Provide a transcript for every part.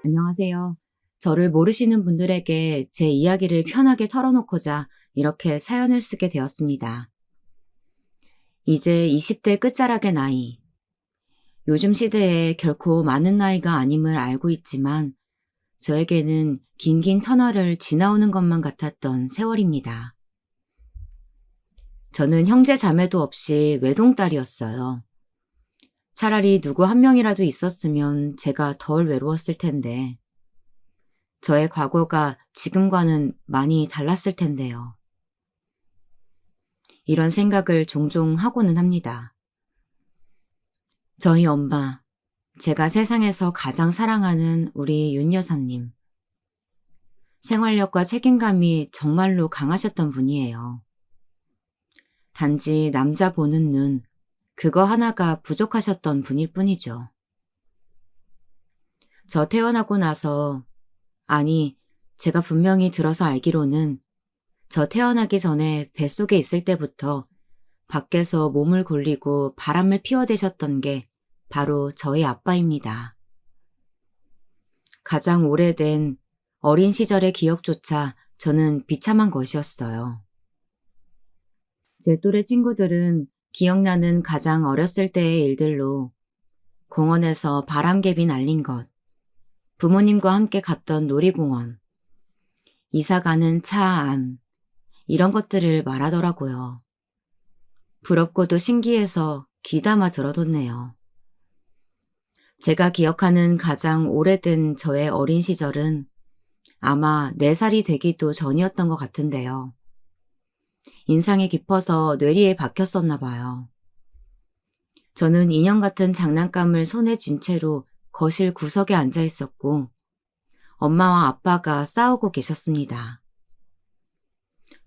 안녕하세요. 저를 모르시는 분들에게 제 이야기를 편하게 털어놓고자 이렇게 사연을 쓰게 되었습니다. 이제 20대 끝자락의 나이. 요즘 시대에 결코 많은 나이가 아님을 알고 있지만 저에게는 긴긴 터널을 지나오는 것만 같았던 세월입니다. 저는 형제 자매도 없이 외동딸이었어요. 차라리 누구 한 명이라도 있었으면 제가 덜 외로웠을 텐데 저의 과거가 지금과는 많이 달랐을 텐데요. 이런 생각을 종종 하고는 합니다. 저희 엄마, 제가 세상에서 가장 사랑하는 우리 윤 여사님. 생활력과 책임감이 정말로 강하셨던 분이에요. 단지 남자 보는 눈, 그거 하나가 부족하셨던 분일 뿐이죠. 저 태어나고 나서, 아니, 제가 분명히 들어서 알기로는 저 태어나기 전에 뱃속에 있을 때부터 밖에서 몸을 굴리고 바람을 피워대셨던 게 바로 저희 아빠입니다. 가장 오래된 어린 시절의 기억조차 저는 비참한 것이었어요. 제 또래 친구들은 기억나는 가장 어렸을 때의 일들로 공원에서 바람개비 날린 것, 부모님과 함께 갔던 놀이공원, 이사가는 차 안, 이런 것들을 말하더라고요. 부럽고도 신기해서 귀담아 들어뒀네요. 제가 기억하는 가장 오래된 저의 어린 시절은 아마 4살이 되기도 전이었던 것 같은데요. 인상이 깊어서 뇌리에 박혔었나 봐요. 저는 인형 같은 장난감을 손에 쥔 채로 거실 구석에 앉아 있었고 엄마와 아빠가 싸우고 계셨습니다.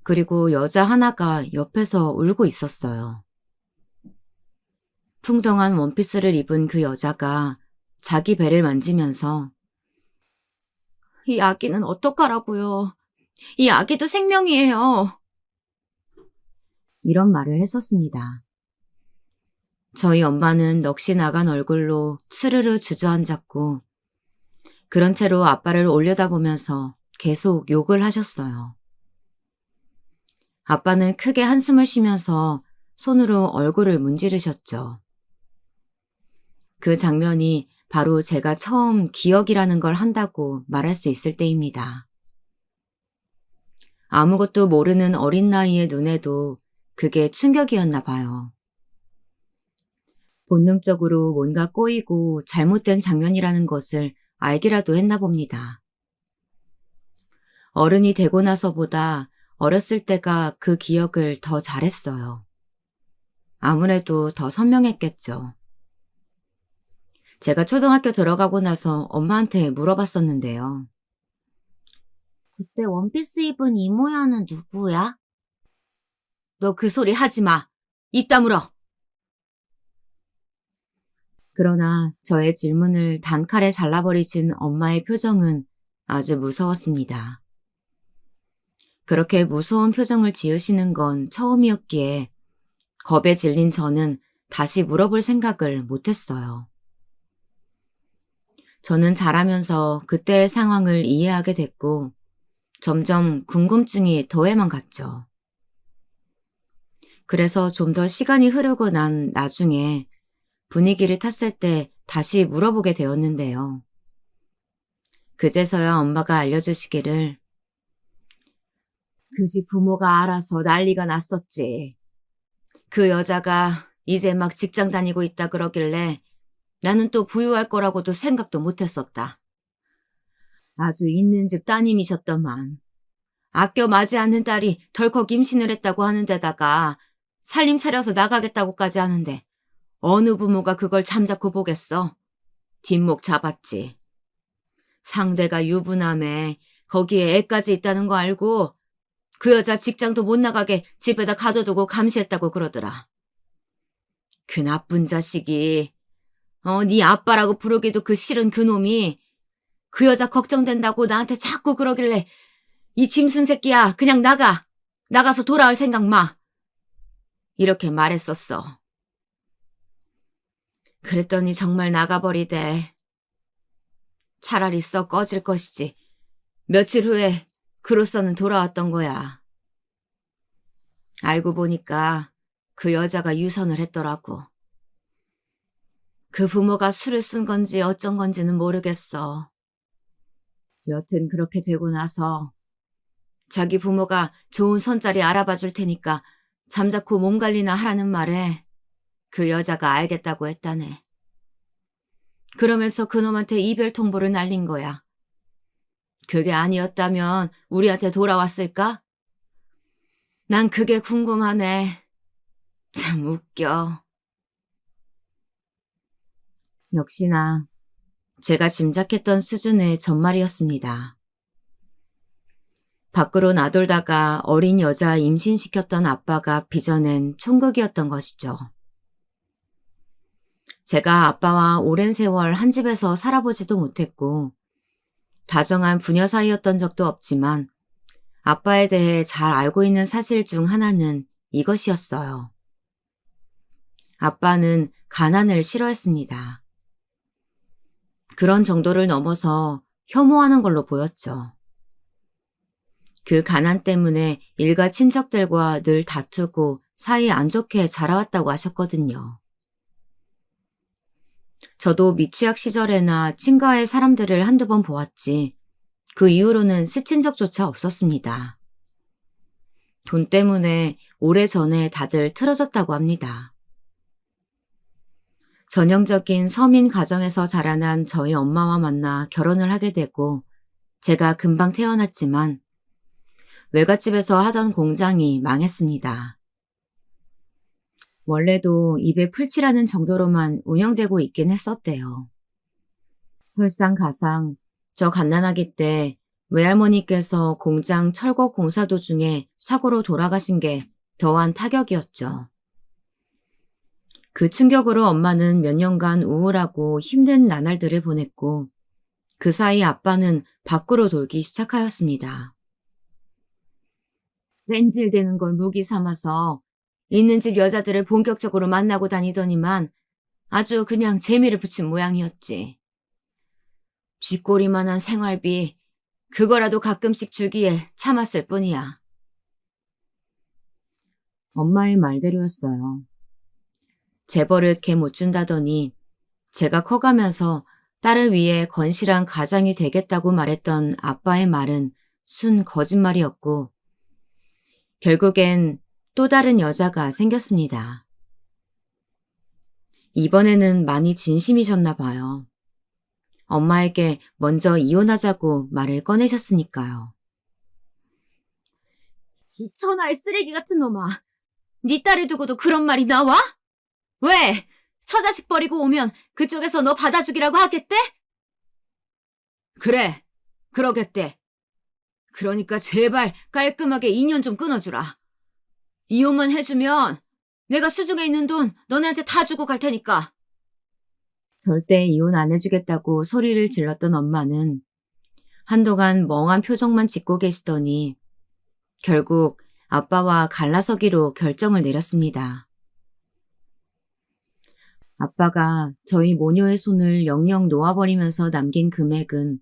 그리고 여자 하나가 옆에서 울고 있었어요. 풍덩한 원피스를 입은 그 여자가 자기 배를 만지면서 이 아기는 어떡하라고요. 이 아기도 생명이에요. 이런 말을 했었습니다. 저희 엄마는 넋이 나간 얼굴로 스르르 주저앉았고 그런 채로 아빠를 올려다보면서 계속 욕을 하셨어요. 아빠는 크게 한숨을 쉬면서 손으로 얼굴을 문지르셨죠. 그 장면이 바로 제가 처음 기억이라는 걸 한다고 말할 수 있을 때입니다. 아무것도 모르는 어린 나이의 눈에도 그게 충격이었나 봐요. 본능적으로 뭔가 꼬이고 잘못된 장면이라는 것을 알기라도 했나 봅니다. 어른이 되고 나서보다 어렸을 때가 그 기억을 더 잘했어요. 아무래도 더 선명했겠죠. 제가 초등학교 들어가고 나서 엄마한테 물어봤었는데요. 그때 원피스 입은 이모야는 누구야? 너 그 소리 하지 마. 입 다물어. 그러나 저의 질문을 단칼에 잘라버리신 엄마의 표정은 아주 무서웠습니다. 그렇게 무서운 표정을 지으시는 건 처음이었기에 겁에 질린 저는 다시 물어볼 생각을 못했어요. 저는 자라면서 그때의 상황을 이해하게 됐고 점점 궁금증이 더해만 갔죠. 그래서 좀 더 시간이 흐르고 난 나중에 분위기를 탔을 때 다시 물어보게 되었는데요. 그제서야 엄마가 알려주시기를 그 집 부모가 알아서 난리가 났었지. 그 여자가 이제 막 직장 다니고 있다 그러길래 나는 또 부유할 거라고도 생각도 못했었다. 아주 있는 집 따님이셨더만. 아껴 맞이 않는 딸이 덜컥 임신을 했다고 하는 데다가 살림 차려서 나가겠다고까지 하는데 어느 부모가 그걸 잠자코 보겠어. 뒷목 잡았지. 상대가 유부남에 거기에 애까지 있다는 거 알고 그 여자 직장도 못 나가게 집에다 가둬두고 감시했다고 그러더라. 그 나쁜 자식이 네 아빠라고 부르기도 그 싫은 그 놈이 그 여자 걱정된다고 나한테 자꾸 그러길래 이 짐승 새끼야 그냥 나가. 나가서 돌아올 생각 마. 이렇게 말했었어. 그랬더니 정말 나가버리대. 차라리 썩 꺼질 것이지. 며칠 후에 그로서는 돌아왔던 거야. 알고 보니까 그 여자가 유선을 했더라고. 그 부모가 술을 쓴 건지 어쩐 건지는 모르겠어. 여튼 그렇게 되고 나서 자기 부모가 좋은 선자리 알아봐 줄 테니까 잠자코 몸 관리나 하라는 말에 그 여자가 알겠다고 했다네. 그러면서 그놈한테 이별 통보를 날린 거야. 그게 아니었다면 우리한테 돌아왔을까? 난 그게 궁금하네. 참 웃겨. 역시나 제가 짐작했던 수준의 전말이었습니다. 밖으로 나돌다가 어린 여자 임신시켰던 아빠가 빚어낸 총극이었던 것이죠. 제가 아빠와 오랜 세월 한 집에서 살아보지도 못했고 다정한 부녀 사이였던 적도 없지만 아빠에 대해 잘 알고 있는 사실 중 하나는 이것이었어요. 아빠는 가난을 싫어했습니다. 그런 정도를 넘어서 혐오하는 걸로 보였죠. 그 가난 때문에 일가 친척들과 늘 다투고 사이 안 좋게 자라왔다고 하셨거든요. 저도 미취학 시절에나 친가의 사람들을 한두 번 보았지 그 이후로는 스친 적조차 없었습니다. 돈 때문에 오래전에 다들 틀어졌다고 합니다. 전형적인 서민 가정에서 자라난 저희 엄마와 만나 결혼을 하게 되고 제가 금방 태어났지만 외갓집에서 하던 공장이 망했습니다. 원래도 입에 풀칠하는 정도로만 운영되고 있긴 했었대요. 설상가상 저 갓난아기 때 외할머니께서 공장 철거 공사 도중에 사고로 돌아가신 게 더한 타격이었죠. 그 충격으로 엄마는 몇 년간 우울하고 힘든 나날들을 보냈고 그 사이 아빠는 밖으로 돌기 시작하였습니다. 뺀질대는 걸 무기 삼아서 있는 집 여자들을 본격적으로 만나고 다니더니만 아주 그냥 재미를 붙인 모양이었지. 쥐꼬리만한 생활비 그거라도 가끔씩 주기에 참았을 뿐이야. 엄마의 말대로였어요. 재벌을 개 못 준다더니 제가 커가면서 딸을 위해 건실한 가장이 되겠다고 말했던 아빠의 말은 순 거짓말이었고 결국엔 또 다른 여자가 생겼습니다. 이번에는 많이 진심이셨나 봐요. 엄마에게 먼저 이혼하자고 말을 꺼내셨으니까요. 이 천하의 쓰레기 같은 놈아. 네 딸을 두고도 그런 말이 나와? 왜? 처자식 버리고 오면 그쪽에서 너 받아주기라고 하겠대? 그래, 그러겠대. 그러니까 제발 깔끔하게 인연 좀 끊어주라. 이혼만 해주면 내가 수중에 있는 돈 너네한테 다 주고 갈 테니까. 절대 이혼 안 해주겠다고 소리를 질렀던 엄마는 한동안 멍한 표정만 짓고 계시더니 결국 아빠와 갈라서기로 결정을 내렸습니다. 아빠가 저희 모녀의 손을 영영 놓아버리면서 남긴 금액은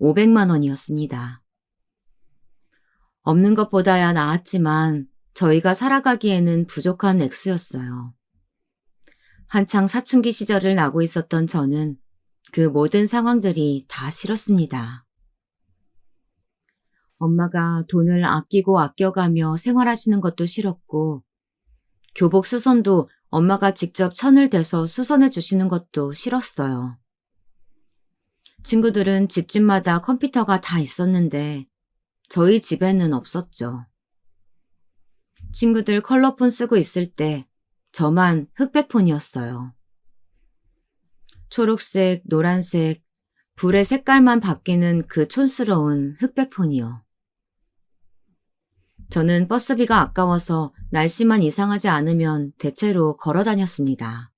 500만 원이었습니다. 없는 것보다야 나았지만 저희가 살아가기에는 부족한 액수였어요. 한창 사춘기 시절을 나고 있었던 저는 그 모든 상황들이 다 싫었습니다. 엄마가 돈을 아끼고 아껴가며 생활하시는 것도 싫었고 교복 수선도 엄마가 직접 천을 대서 수선해 주시는 것도 싫었어요. 친구들은 집집마다 컴퓨터가 다 있었는데 저희 집에는 없었죠. 친구들 컬러폰 쓰고 있을 때 저만 흑백폰이었어요. 초록색, 노란색, 불의 색깔만 바뀌는 그 촌스러운 흑백폰이요. 저는 버스비가 아까워서 날씨만 이상하지 않으면 대체로 걸어 다녔습니다.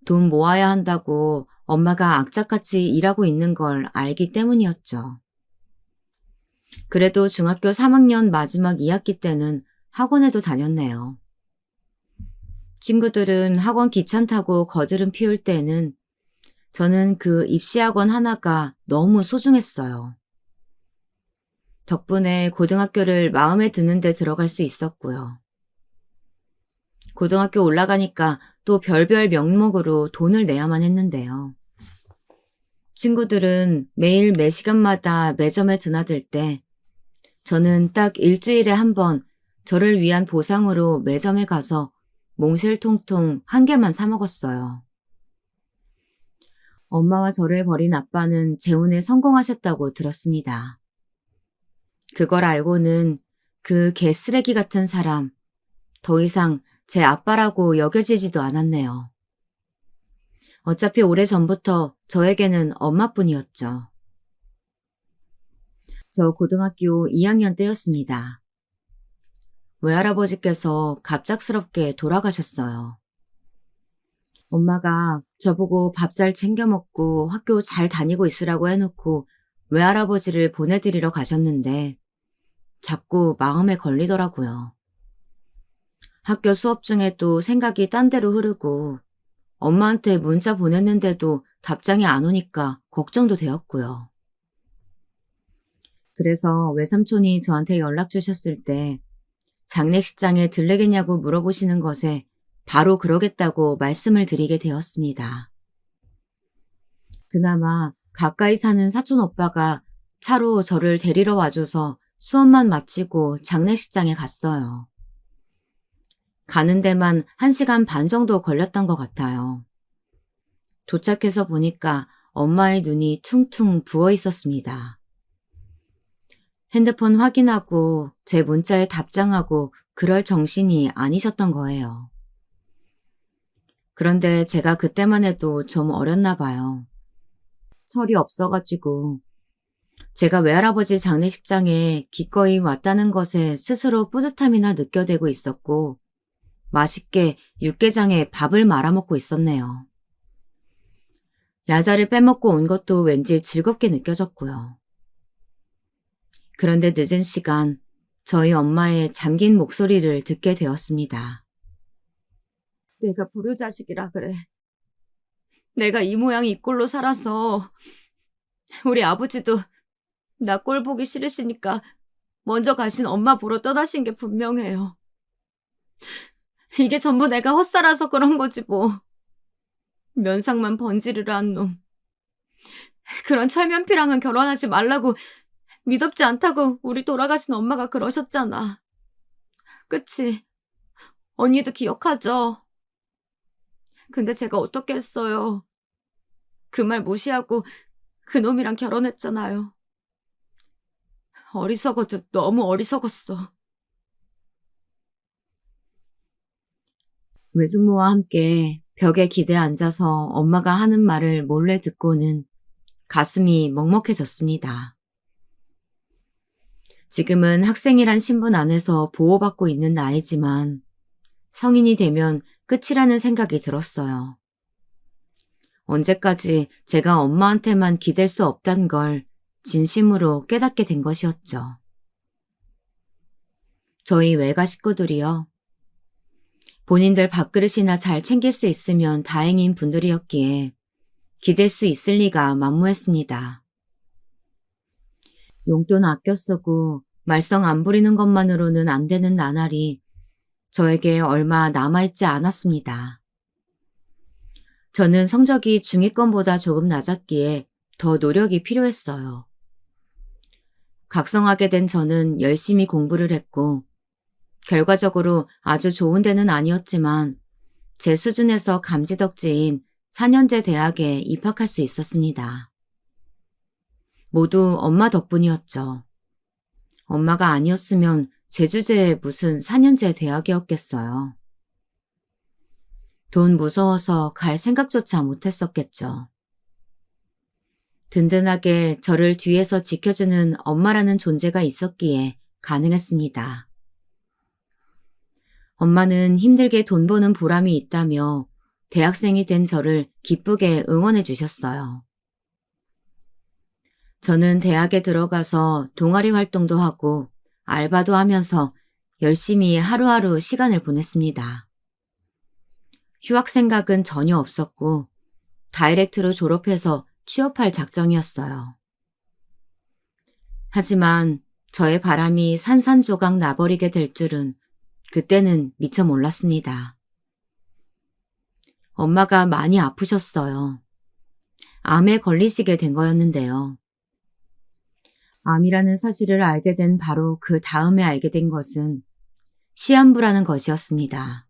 돈 모아야 한다고 엄마가 악착같이 일하고 있는 걸 알기 때문이었죠. 그래도 중학교 3학년 마지막 2학기 때는 학원에도 다녔네요. 친구들은 학원 기차 타고 거드름 피울 때는 저는 그 입시학원 하나가 너무 소중했어요. 덕분에 고등학교를 마음에 드는 데 들어갈 수 있었고요. 고등학교 올라가니까 또 별별 명목으로 돈을 내야만 했는데요. 친구들은 매일 매 시간마다 매점에 드나들 때 저는 딱 일주일에 한 번 저를 위한 보상으로 매점에 가서 몽쉘통통 한 개만 사 먹었어요. 엄마와 저를 버린 아빠는 재혼에 성공하셨다고 들었습니다. 그걸 알고는 그 개쓰레기 같은 사람, 더 이상 제 아빠라고 여겨지지도 않았네요. 어차피 오래전부터 저에게는 엄마뿐이었죠. 저 고등학교 2학년 때였습니다. 외할아버지께서 갑작스럽게 돌아가셨어요. 엄마가 저보고 밥 잘 챙겨 먹고 학교 잘 다니고 있으라고 해놓고 외할아버지를 보내드리러 가셨는데 자꾸 마음에 걸리더라고요. 학교 수업 중에도 생각이 딴 데로 흐르고 엄마한테 문자 보냈는데도 답장이 안 오니까 걱정도 되었고요. 그래서 외삼촌이 저한테 연락 주셨을 때 장례식장에 들르겠냐고 물어보시는 것에 바로 그러겠다고 말씀을 드리게 되었습니다. 그나마 가까이 사는 사촌 오빠가 차로 저를 데리러 와줘서 수업만 마치고 장례식장에 갔어요. 가는 데만 1시간 반 정도 걸렸던 것 같아요. 도착해서 보니까 엄마의 눈이 퉁퉁 부어 있었습니다. 핸드폰 확인하고 제 문자에 답장하고 그럴 정신이 아니셨던 거예요. 그런데 제가 그때만 해도 좀 어렸나 봐요. 철이 없어가지고 제가 외할아버지 장례식장에 기꺼이 왔다는 것에 스스로 뿌듯함이나 느껴대고 있었고 맛있게 육개장에 밥을 말아먹고 있었네요. 야자를 빼먹고 온 것도 왠지 즐겁게 느껴졌고요. 그런데 늦은 시간 저희 엄마의 잠긴 목소리를 듣게 되었습니다. 내가 불효자식이라 그래. 내가 이 모양 이 꼴로 살아서 우리 아버지도 나 꼴 보기 싫으시니까 먼저 가신 엄마 보러 떠나신 게 분명해요. 이게 전부 내가 헛살아서 그런 거지 뭐. 면상만 번지르르 한 놈. 그런 철면피랑은 결혼하지 말라고 미덥지 않다고 우리 돌아가신 엄마가 그러셨잖아. 그치? 언니도 기억하죠? 근데 제가 어떻게 했어요? 그 말 무시하고 그 놈이랑 결혼했잖아요. 어리석어도 너무 어리석었어. 외숙모와 함께 벽에 기대 앉아서 엄마가 하는 말을 몰래 듣고는 가슴이 먹먹해졌습니다. 지금은 학생이란 신분 안에서 보호받고 있는 나이지만 성인이 되면 끝이라는 생각이 들었어요. 언제까지 제가 엄마한테만 기댈 수 없단 걸 진심으로 깨닫게 된 것이었죠. 저희 외가 식구들이요. 본인들 밥그릇이나 잘 챙길 수 있으면 다행인 분들이었기에 기댈 수 있을 리가 만무했습니다. 용돈 아껴 쓰고 말썽 안 부리는 것만으로는 안 되는 나날이 저에게 얼마 남아있지 않았습니다. 저는 성적이 중위권보다 조금 낮았기에 더 노력이 필요했어요. 각성하게 된 저는 열심히 공부를 했고 결과적으로 아주 좋은 데는 아니었지만 제 수준에서 감지덕지인 4년제 대학에 입학할 수 있었습니다. 모두 엄마 덕분이었죠. 엄마가 아니었으면 제 주제에 무슨 4년제 대학이었겠어요. 돈 무서워서 갈 생각조차 못했었겠죠. 든든하게 저를 뒤에서 지켜주는 엄마라는 존재가 있었기에 가능했습니다. 엄마는 힘들게 돈 버는 보람이 있다며 대학생이 된 저를 기쁘게 응원해 주셨어요. 저는 대학에 들어가서 동아리 활동도 하고 알바도 하면서 열심히 하루하루 시간을 보냈습니다. 휴학 생각은 전혀 없었고 다이렉트로 졸업해서 취업할 작정이었어요. 하지만 저의 바람이 산산조각 나버리게 될 줄은 그때는 미처 몰랐습니다. 엄마가 많이 아프셨어요. 암에 걸리시게 된 거였는데요. 암이라는 사실을 알게 된 바로 그 다음에 알게 된 것은 시한부라는 것이었습니다.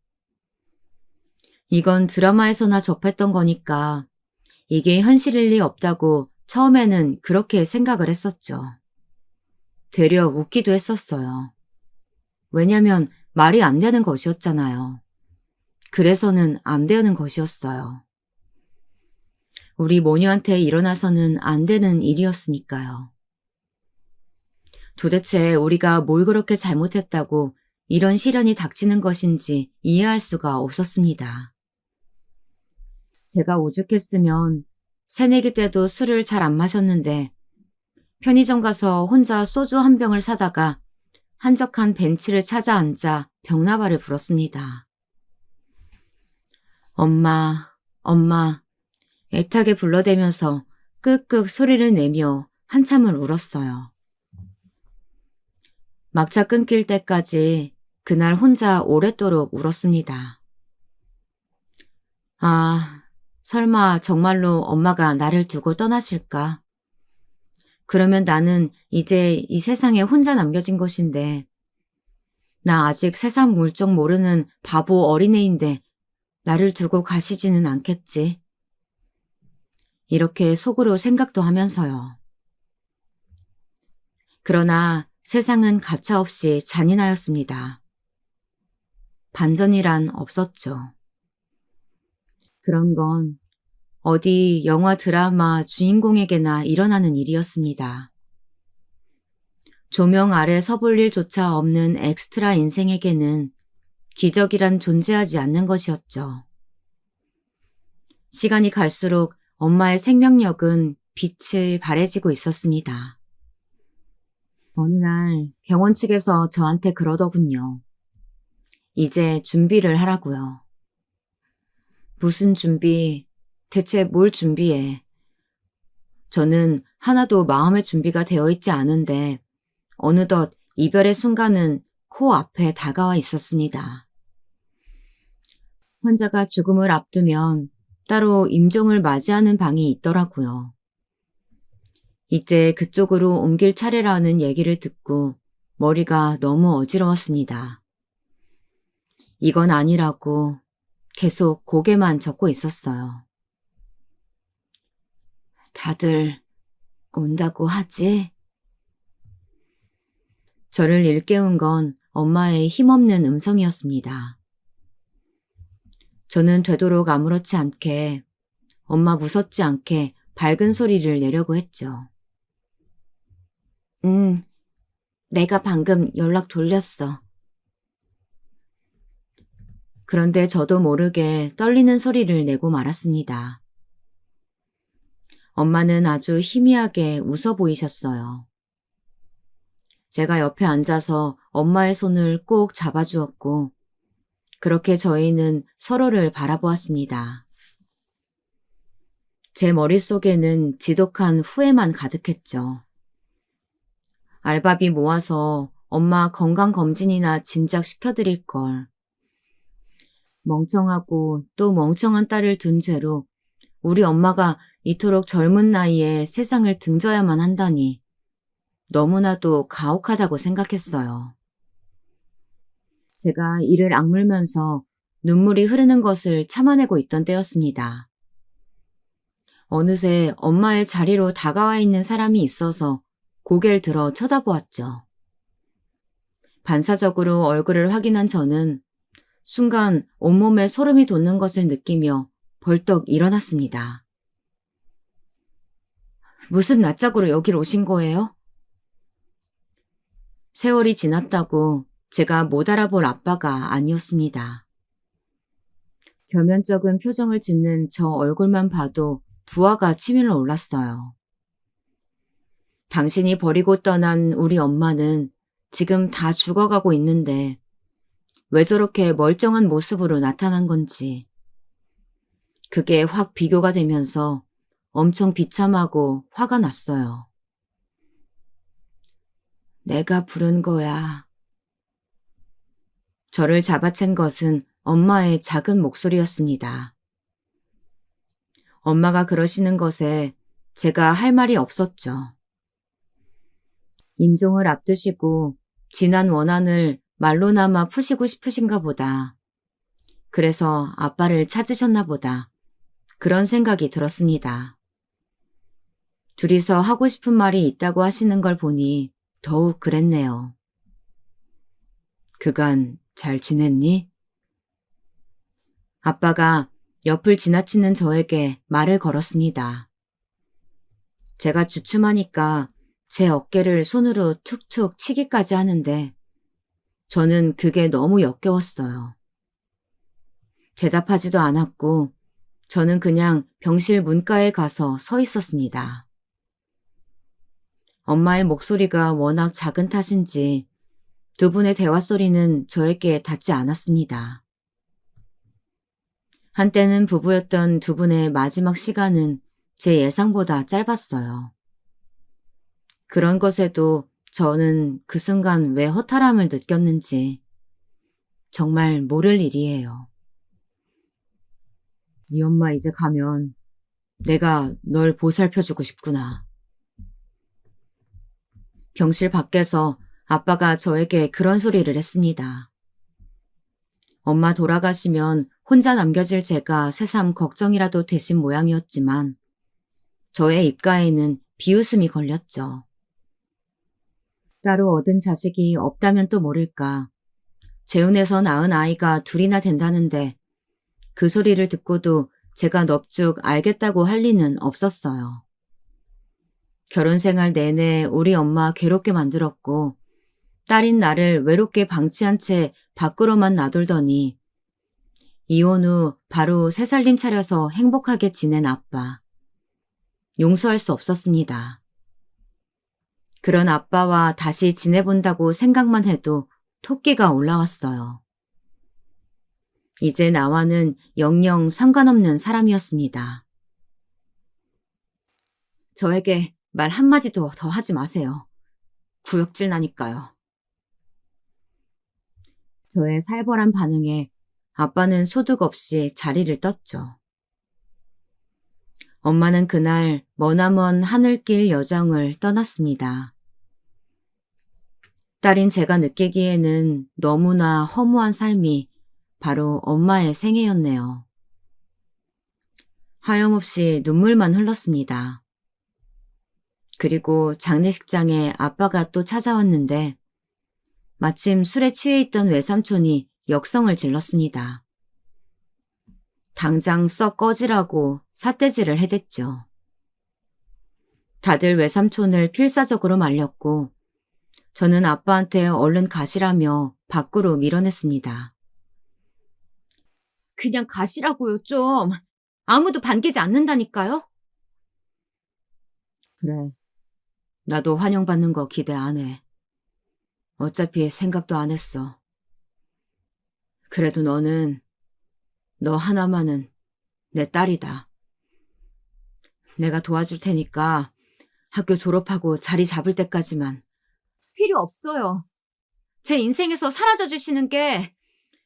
이건 드라마에서나 접했던 거니까 이게 현실일 리 없다고 처음에는 그렇게 생각을 했었죠. 되려 웃기도 했었어요. 왜냐면 말이 안 되는 것이었잖아요. 그래서는 안 되는 것이었어요. 우리 모녀한테 일어나서는 안 되는 일이었으니까요. 도대체 우리가 뭘 그렇게 잘못했다고 이런 시련이 닥치는 것인지 이해할 수가 없었습니다. 제가 오죽했으면 새내기 때도 술을 잘 안 마셨는데 편의점 가서 혼자 소주 한 병을 사다가 한적한 벤치를 찾아 앉아 병나발을 불었습니다. 엄마, 엄마, 애타게 불러대면서 끄끄 소리를 내며 한참을 울었어요. 막차 끊길 때까지 그날 혼자 오랫도록 울었습니다. 아, 설마 정말로 엄마가 나를 두고 떠나실까? 그러면 나는 이제 이 세상에 혼자 남겨진 것인데, 나 아직 세상 물정 모르는 바보 어린애인데 나를 두고 가시지는 않겠지. 이렇게 속으로 생각도 하면서요. 그러나 세상은 가차없이 잔인하였습니다. 반전이란 없었죠. 그런 건 어디 영화 드라마 주인공에게나 일어나는 일이었습니다. 조명 아래 서볼 일조차 없는 엑스트라 인생에게는 기적이란 존재하지 않는 것이었죠. 시간이 갈수록 엄마의 생명력은 빛을 발해지고 있었습니다. 어느 날 병원 측에서 저한테 그러더군요. 이제 준비를 하라고요. 무슨 준비? 대체 뭘 준비해? 저는 하나도 마음의 준비가 되어 있지 않은데 어느덧 이별의 순간은 코앞에 다가와 있었습니다. 환자가 죽음을 앞두면 따로 임종을 맞이하는 방이 있더라고요. 이제 그쪽으로 옮길 차례라는 얘기를 듣고 머리가 너무 어지러웠습니다. 이건 아니라고 계속 고개만 젓고 있었어요. 다들 온다고 하지? 저를 일깨운 건 엄마의 힘없는 음성이었습니다. 저는 되도록 아무렇지 않게, 엄마 무섭지 않게 밝은 소리를 내려고 했죠. 내가 방금 연락 돌렸어. 그런데 저도 모르게 떨리는 소리를 내고 말았습니다. 엄마는 아주 희미하게 웃어 보이셨어요. 제가 옆에 앉아서 엄마의 손을 꼭 잡아주었고, 그렇게 저희는 서로를 바라보았습니다. 제 머릿속에는 지독한 후회만 가득했죠. 알바비 모아서 엄마 건강검진이나 진작시켜드릴 걸. 멍청하고 또 멍청한 딸을 둔 죄로 우리 엄마가 이토록 젊은 나이에 세상을 등져야만 한다니 너무나도 가혹하다고 생각했어요. 제가 이를 악물면서 눈물이 흐르는 것을 참아내고 있던 때였습니다. 어느새 엄마의 자리로 다가와 있는 사람이 있어서 고개를 들어 쳐다보았죠. 반사적으로 얼굴을 확인한 저는 순간 온몸에 소름이 돋는 것을 느끼며 벌떡 일어났습니다. 무슨 낯짝으로 여길 오신 거예요? 세월이 지났다고 제가 못 알아볼 아빠가 아니었습니다. 겸연쩍은 표정을 짓는 저 얼굴만 봐도 부하가 치밀어 올랐어요. 당신이 버리고 떠난 우리 엄마는 지금 다 죽어가고 있는데 왜 저렇게 멀쩡한 모습으로 나타난 건지. 그게 확 비교가 되면서 엄청 비참하고 화가 났어요. 내가 부른 거야. 저를 잡아챈 것은 엄마의 작은 목소리였습니다. 엄마가 그러시는 것에 제가 할 말이 없었죠. 임종을 앞두시고 지난 원한을 말로나마 푸시고 싶으신가 보다. 그래서 아빠를 찾으셨나 보다. 그런 생각이 들었습니다. 둘이서 하고 싶은 말이 있다고 하시는 걸 보니 더욱 그랬네요. 그간 잘 지냈니? 아빠가 옆을 지나치는 저에게 말을 걸었습니다. 제가 주춤하니까 제 어깨를 손으로 툭툭 치기까지 하는데 저는 그게 너무 역겨웠어요. 대답하지도 않았고 저는 그냥 병실 문가에 가서 서 있었습니다. 엄마의 목소리가 워낙 작은 탓인지 두 분의 대화 소리는 저에게 닿지 않았습니다. 한때는 부부였던 두 분의 마지막 시간은 제 예상보다 짧았어요. 그런 것에도 저는 그 순간 왜 허탈함을 느꼈는지 정말 모를 일이에요. 네 엄마 이제 가면 내가 널 보살펴주고 싶구나. 병실 밖에서 아빠가 저에게 그런 소리를 했습니다. 엄마 돌아가시면 혼자 남겨질 제가 새삼 걱정이라도 되신 모양이었지만 저의 입가에는 비웃음이 걸렸죠. 따로 얻은 자식이 없다면 또 모를까. 재혼해서 낳은 아이가 둘이나 된다는데 그 소리를 듣고도 제가 넙죽 알겠다고 할 리는 없었어요. 결혼 생활 내내 우리 엄마 괴롭게 만들었고 딸인 나를 외롭게 방치한 채 밖으로만 놔돌더니 이혼 후 바로 새살림 차려서 행복하게 지낸 아빠. 용서할 수 없었습니다. 그런 아빠와 다시 지내본다고 생각만 해도 토끼가 올라왔어요. 이제 나와는 영영 상관없는 사람이었습니다. 저에게 말 한마디도 더 하지 마세요. 구역질 나니까요. 저의 살벌한 반응에 아빠는 소득 없이 자리를 떴죠. 엄마는 그날 머나먼 하늘길 여정을 떠났습니다. 딸인 제가 느끼기에는 너무나 허무한 삶이 바로 엄마의 생애였네요. 하염없이 눈물만 흘렀습니다. 그리고 장례식장에 아빠가 또 찾아왔는데 마침 술에 취해 있던 외삼촌이 역성을 질렀습니다. 당장 썩 꺼지라고 삿대질을 해댔죠. 다들 외삼촌을 필사적으로 말렸고 저는 아빠한테 얼른 가시라며 밖으로 밀어냈습니다. 그냥 가시라고요, 좀. 아무도 반기지 않는다니까요? 그래. 나도 환영받는 거 기대 안 해. 어차피 생각도 안 했어. 그래도 너 하나만은 내 딸이다. 내가 도와줄 테니까 학교 졸업하고 자리 잡을 때까지만. 필요 없어요. 제 인생에서 사라져 주시는 게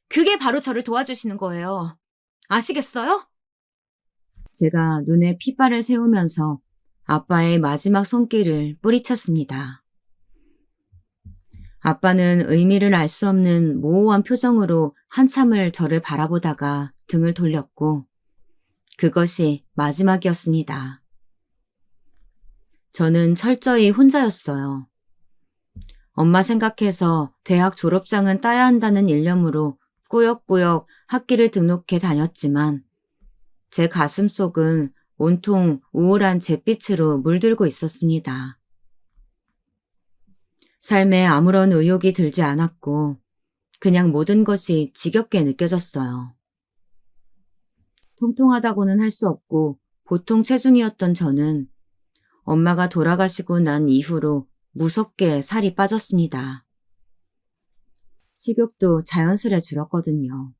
그게 바로 저를 도와주시는 거예요. 아시겠어요? 제가 눈에 핏발을 세우면서 아빠의 마지막 손길을 뿌리쳤습니다. 아빠는 의미를 알 수 없는 모호한 표정으로 한참을 저를 바라보다가 등을 돌렸고 그것이 마지막이었습니다. 저는 철저히 혼자였어요. 엄마 생각해서 대학 졸업장은 따야 한다는 일념으로 꾸역꾸역 학기를 등록해 다녔지만 제 가슴 속은 온통 우울한 잿빛으로 물들고 있었습니다. 삶에 아무런 의욕이 들지 않았고 그냥 모든 것이 지겹게 느껴졌어요. 통통하다고는 할 수 없고 보통 체중이었던 저는 엄마가 돌아가시고 난 이후로 무섭게 살이 빠졌습니다. 식욕도 자연스레 줄었거든요.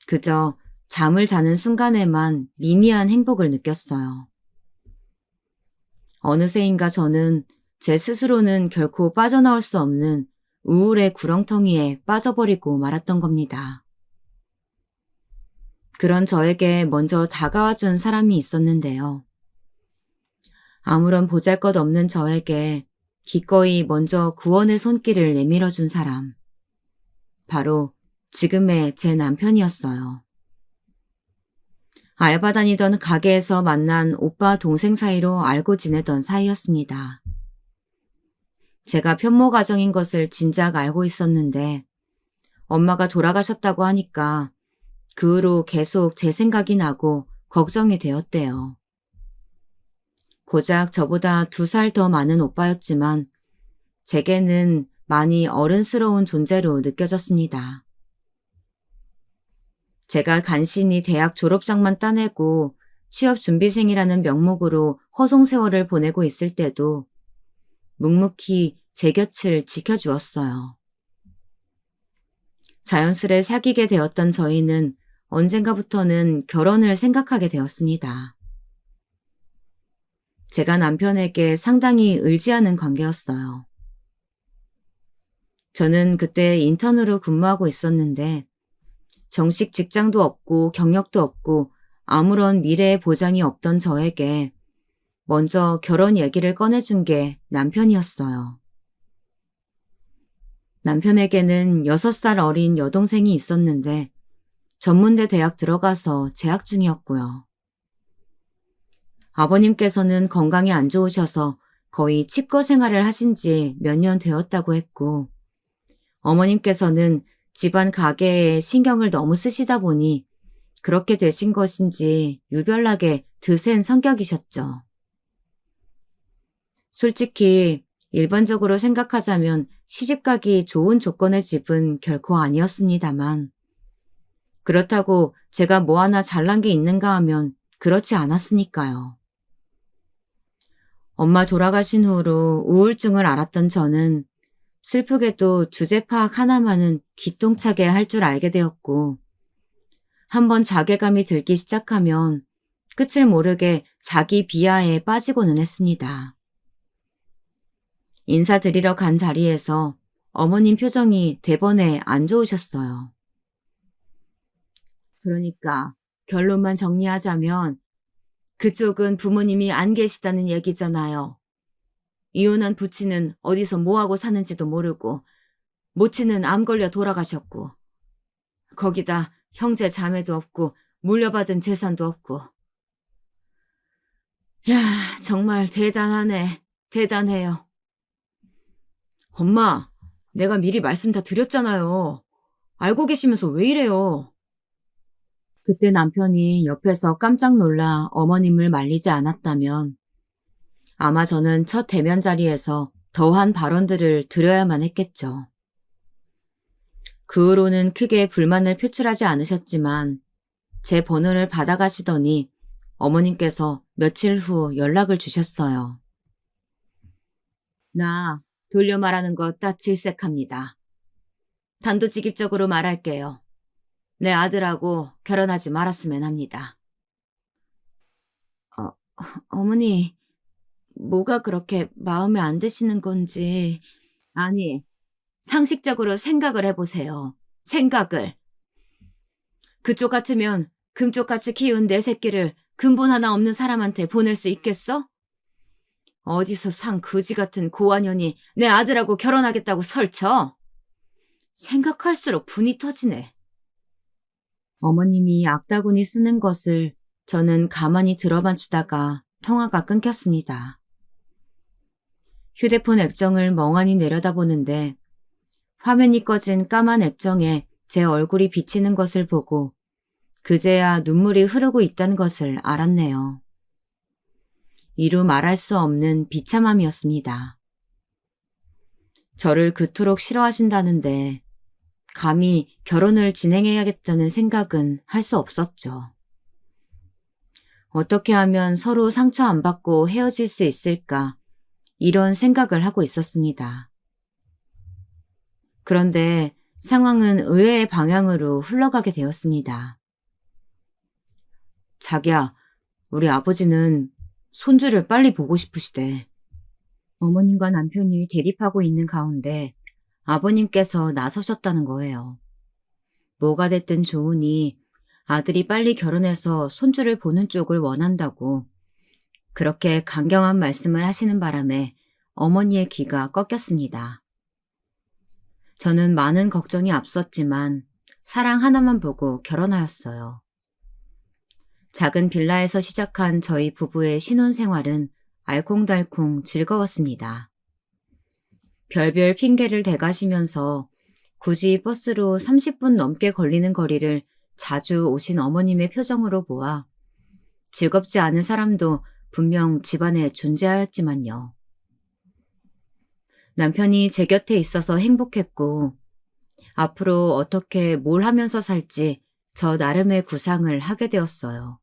그저 잠을 자는 순간에만 미미한 행복을 느꼈어요. 어느새인가 저는 제 스스로는 결코 빠져나올 수 없는 우울의 구렁텅이에 빠져버리고 말았던 겁니다. 그런 저에게 먼저 다가와준 사람이 있었는데요. 아무런 보잘것없는 저에게 기꺼이 먼저 구원의 손길을 내밀어준 사람. 바로 지금의 제 남편이었어요. 알바 다니던 가게에서 만난 오빠 동생 사이로 알고 지내던 사이였습니다. 제가 편모 가정인 것을 진작 알고 있었는데 엄마가 돌아가셨다고 하니까 그 후로 계속 제 생각이 나고 걱정이 되었대요. 고작 저보다 2살 더 많은 오빠였지만 제게는 많이 어른스러운 존재로 느껴졌습니다. 제가 간신히 대학 졸업장만 따내고 취업준비생이라는 명목으로 허송세월을 보내고 있을 때도 묵묵히 제 곁을 지켜주었어요. 자연스레 사귀게 되었던 저희는 언젠가부터는 결혼을 생각하게 되었습니다. 제가 남편에게 상당히 의지하는 관계였어요. 저는 그때 인턴으로 근무하고 있었는데 정식 직장도 없고 경력도 없고 아무런 미래의 보장이 없던 저에게 먼저 결혼 얘기를 꺼내준 게 남편이었어요. 남편에게는 6살 어린 여동생이 있었는데 전문대 대학 들어가서 재학 중이었고요. 아버님께서는 건강이 안 좋으셔서 거의 칩거 생활을 하신 지 몇 년 되었다고 했고 어머님께서는 집안 가게에 신경을 너무 쓰시다 보니 그렇게 되신 것인지 유별나게 드센 성격이셨죠. 솔직히 일반적으로 생각하자면 시집가기 좋은 조건의 집은 결코 아니었습니다만 그렇다고 제가 뭐 하나 잘난 게 있는가 하면 그렇지 않았으니까요. 엄마 돌아가신 후로 우울증을 앓았던 저는 슬프게도 주제 파악 하나만은 기똥차게 할 줄 알게 되었고 한번 자괴감이 들기 시작하면 끝을 모르게 자기 비하에 빠지고는 했습니다. 인사드리러 간 자리에서 어머님 표정이 대번에 안 좋으셨어요. 그러니까 결론만 정리하자면 그쪽은 부모님이 안 계시다는 얘기잖아요. 이혼한 부친은 어디서 뭐하고 사는지도 모르고 모친은 암 걸려 돌아가셨고 거기다 형제 자매도 없고 물려받은 재산도 없고. 야, 정말 대단하네. 대단해요. 엄마, 내가 미리 말씀 다 드렸잖아요. 알고 계시면서 왜 이래요? 그때 남편이 옆에서 깜짝 놀라 어머님을 말리지 않았다면 아마 저는 첫 대면 자리에서 더한 발언들을 드려야만 했겠죠. 그 후로는 크게 불만을 표출하지 않으셨지만 제 번호를 받아가시더니 어머님께서 며칠 후 연락을 주셨어요. 나 돌려 말하는 거 딱 질색합니다. 단도직입적으로 말할게요. 내 아들하고 결혼하지 말았으면 합니다. 어머니, 뭐가 그렇게 마음에 안 드시는 건지. 아니, 상식적으로 생각을 해보세요. 생각을. 그쪽 같으면 금쪽같이 키운 내 새끼를 근본 하나 없는 사람한테 보낼 수 있겠어? 어디서 산 거지 같은 고아년이 내 아들하고 결혼하겠다고 설쳐? 생각할수록 분이 터지네. 어머님이 악다구니 쓰는 것을 저는 가만히 들어만 주다가 통화가 끊겼습니다. 휴대폰 액정을 멍하니 내려다보는데 화면이 꺼진 까만 액정에 제 얼굴이 비치는 것을 보고 그제야 눈물이 흐르고 있다는 것을 알았네요. 이루 말할 수 없는 비참함이었습니다. 저를 그토록 싫어하신다는데 감히 결혼을 진행해야겠다는 생각은 할 수 없었죠. 어떻게 하면 서로 상처 안 받고 헤어질 수 있을까 이런 생각을 하고 있었습니다. 그런데 상황은 의외의 방향으로 흘러가게 되었습니다. 자기야, 우리 아버지는 손주를 빨리 보고 싶으시대. 어머님과 남편이 대립하고 있는 가운데 아버님께서 나서셨다는 거예요. 뭐가 됐든 좋으니 아들이 빨리 결혼해서 손주를 보는 쪽을 원한다고 그렇게 강경한 말씀을 하시는 바람에 어머니의 귀가 꺾였습니다. 저는 많은 걱정이 앞섰지만 사랑 하나만 보고 결혼하였어요. 작은 빌라에서 시작한 저희 부부의 신혼생활은 알콩달콩 즐거웠습니다. 별별 핑계를 대가시면서 굳이 버스로 30분 넘게 걸리는 거리를 자주 오신 어머님의 표정으로 보아 즐겁지 않은 사람도 분명 집안에 존재하였지만요. 남편이 제 곁에 있어서 행복했고 앞으로 어떻게 뭘 하면서 살지 저 나름의 구상을 하게 되었어요.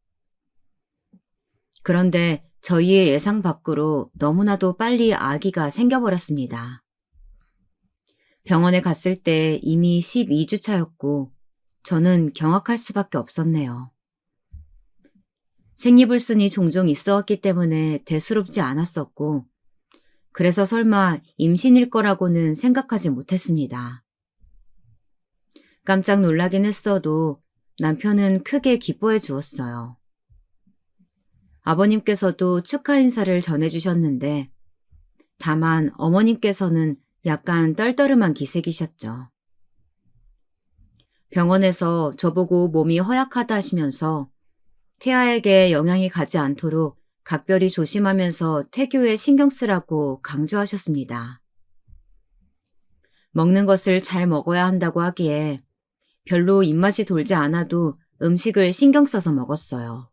그런데 저희의 예상 밖으로 너무나도 빨리 아기가 생겨버렸습니다. 병원에 갔을 때 이미 12주 차였고 저는 경악할 수밖에 없었네요. 생리불순이 종종 있어 왔기 때문에 대수롭지 않았었고 그래서 설마 임신일 거라고는 생각하지 못했습니다. 깜짝 놀라긴 했어도 남편은 크게 기뻐해 주었어요. 아버님께서도 축하 인사를 전해주셨는데 다만 어머님께서는 약간 떨떠름한 기색이셨죠. 병원에서 저보고 몸이 허약하다 하시면서 태아에게 영향이 가지 않도록 각별히 조심하면서 태교에 신경 쓰라고 강조하셨습니다. 먹는 것을 잘 먹어야 한다고 하기에 별로 입맛이 돌지 않아도 음식을 신경 써서 먹었어요.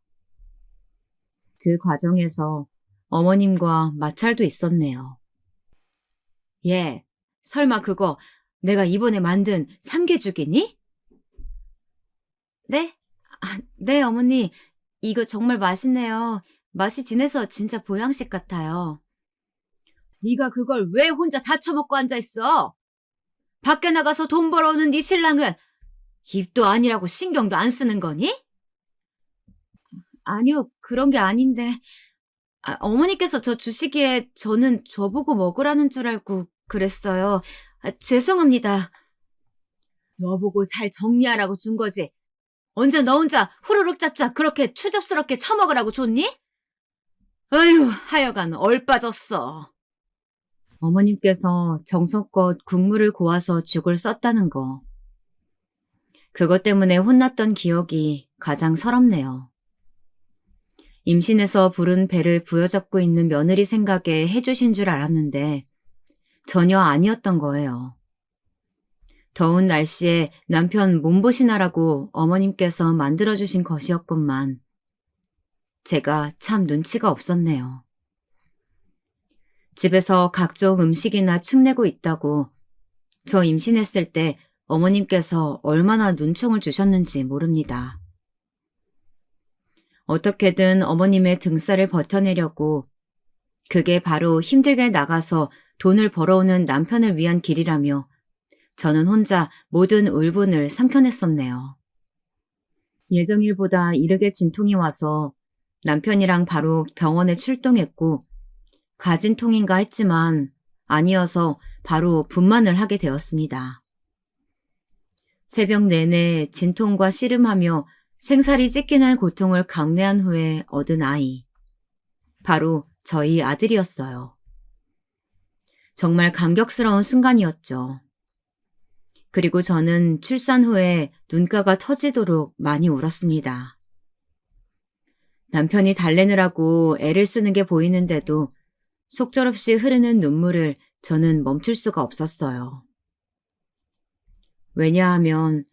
그 과정에서 어머님과 마찰도 있었네요. 얘, 설마 그거 내가 이번에 만든 참깨죽이니? 네? 네, 어머니. 이거 정말 맛있네요. 맛이 진해서 진짜 보양식 같아요. 네가 그걸 왜 혼자 다 처먹고 앉아있어? 밖에 나가서 돈 벌어오는 네 신랑은 입도 아니라고 신경도 안 쓰는 거니? 아니요, 그런 게 아닌데. 어머니께서 저 주시기에 저는 저보고 먹으라는 줄 알고 그랬어요. 죄송합니다. 너 보고 잘 정리하라고 준 거지. 언제 너 혼자 후루룩 짭짭 그렇게 추접스럽게 처먹으라고 줬니? 어휴, 하여간 얼빠졌어. 어머님께서 정성껏 국물을 고아서 죽을 썼다는 거. 그것 때문에 혼났던 기억이 가장 서럽네요. 임신해서 부른 배를 부여잡고 있는 며느리 생각에 해주신 줄 알았는데 전혀 아니었던 거예요. 더운 날씨에 남편 몸보신하라고 어머님께서 만들어주신 것이었건만 제가 참 눈치가 없었네요. 집에서 각종 음식이나 축내고 있다고 저 임신했을 때 어머님께서 얼마나 눈총을 주셨는지 모릅니다. 어떻게든 어머님의 등살을 버텨내려고 그게 바로 힘들게 나가서 돈을 벌어오는 남편을 위한 길이라며 저는 혼자 모든 울분을 삼켜냈었네요. 예정일보다 이르게 진통이 와서 남편이랑 바로 병원에 출동했고 가진통인가 했지만 아니어서 바로 분만을 하게 되었습니다. 새벽 내내 진통과 씨름하며 생살이 찢기는 고통을 강내한 후에 얻은 아이. 바로 저희 아들이었어요. 정말 감격스러운 순간이었죠. 그리고 저는 출산 후에 눈가가 터지도록 많이 울었습니다. 남편이 달래느라고 애를 쓰는 게 보이는데도 속절없이 흐르는 눈물을 저는 멈출 수가 없었어요. 왜냐하면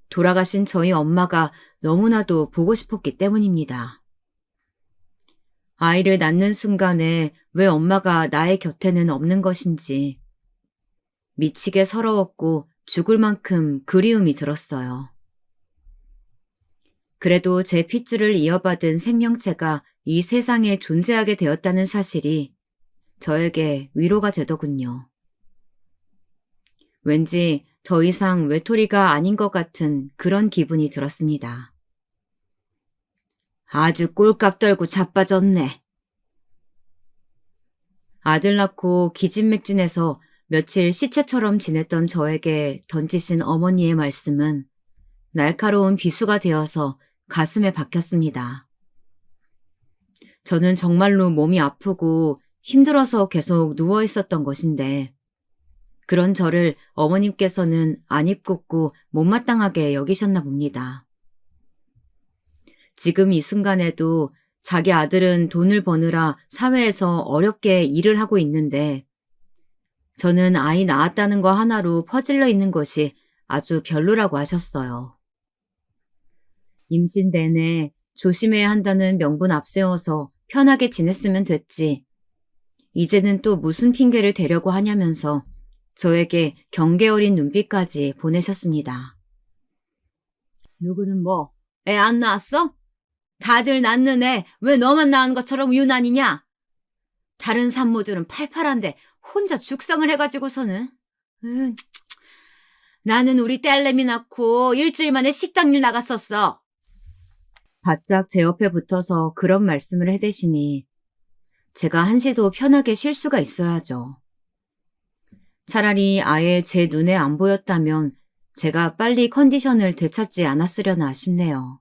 돌아가신 저희 엄마가 너무나도 보고 싶었기 때문입니다. 아이를 낳는 순간에 왜 엄마가 나의 곁에는 없는 것인지 미치게 서러웠고 죽을 만큼 그리움이 들었어요. 그래도 제 핏줄을 이어받은 생명체가 이 세상에 존재하게 되었다는 사실이 저에게 위로가 되더군요. 왠지 더 이상 외톨이가 아닌 것 같은 그런 기분이 들었습니다. 아주 꼴값 떨고 자빠졌네. 아들 낳고 기진맥진해서 며칠 시체처럼 지냈던 저에게 던지신 어머니의 말씀은 날카로운 비수가 되어서 가슴에 박혔습니다. 저는 정말로 몸이 아프고 힘들어서 계속 누워 있었던 것인데 그런 저를 어머님께서는 안 입고 못마땅하게 여기셨나 봅니다. 지금 이 순간에도 자기 아들은 돈을 버느라 사회에서 어렵게 일을 하고 있는데 저는 아이 낳았다는 거 하나로 퍼질러 있는 것이 아주 별로라고 하셨어요. 임신 내내 조심해야 한다는 명분 앞세워서 편하게 지냈으면 됐지. 이제는 또 무슨 핑계를 대려고 하냐면서 저에게 경계 어린 눈빛까지 보내셨습니다. 누구는 뭐, 애 안 낳았어? 다들 낳는 애 왜 너만 낳은 것처럼 유난이냐? 다른 산모들은 팔팔한데 혼자 죽상을 해가지고서는. 나는 우리 딸내미 낳고 일주일 만에 식당일 나갔었어. 바짝 제 옆에 붙어서 그런 말씀을 해대시니 제가 한시도 편하게 쉴 수가 있어야죠. 차라리 아예 제 눈에 안 보였다면 제가 빨리 컨디션을 되찾지 않았으려나 싶네요.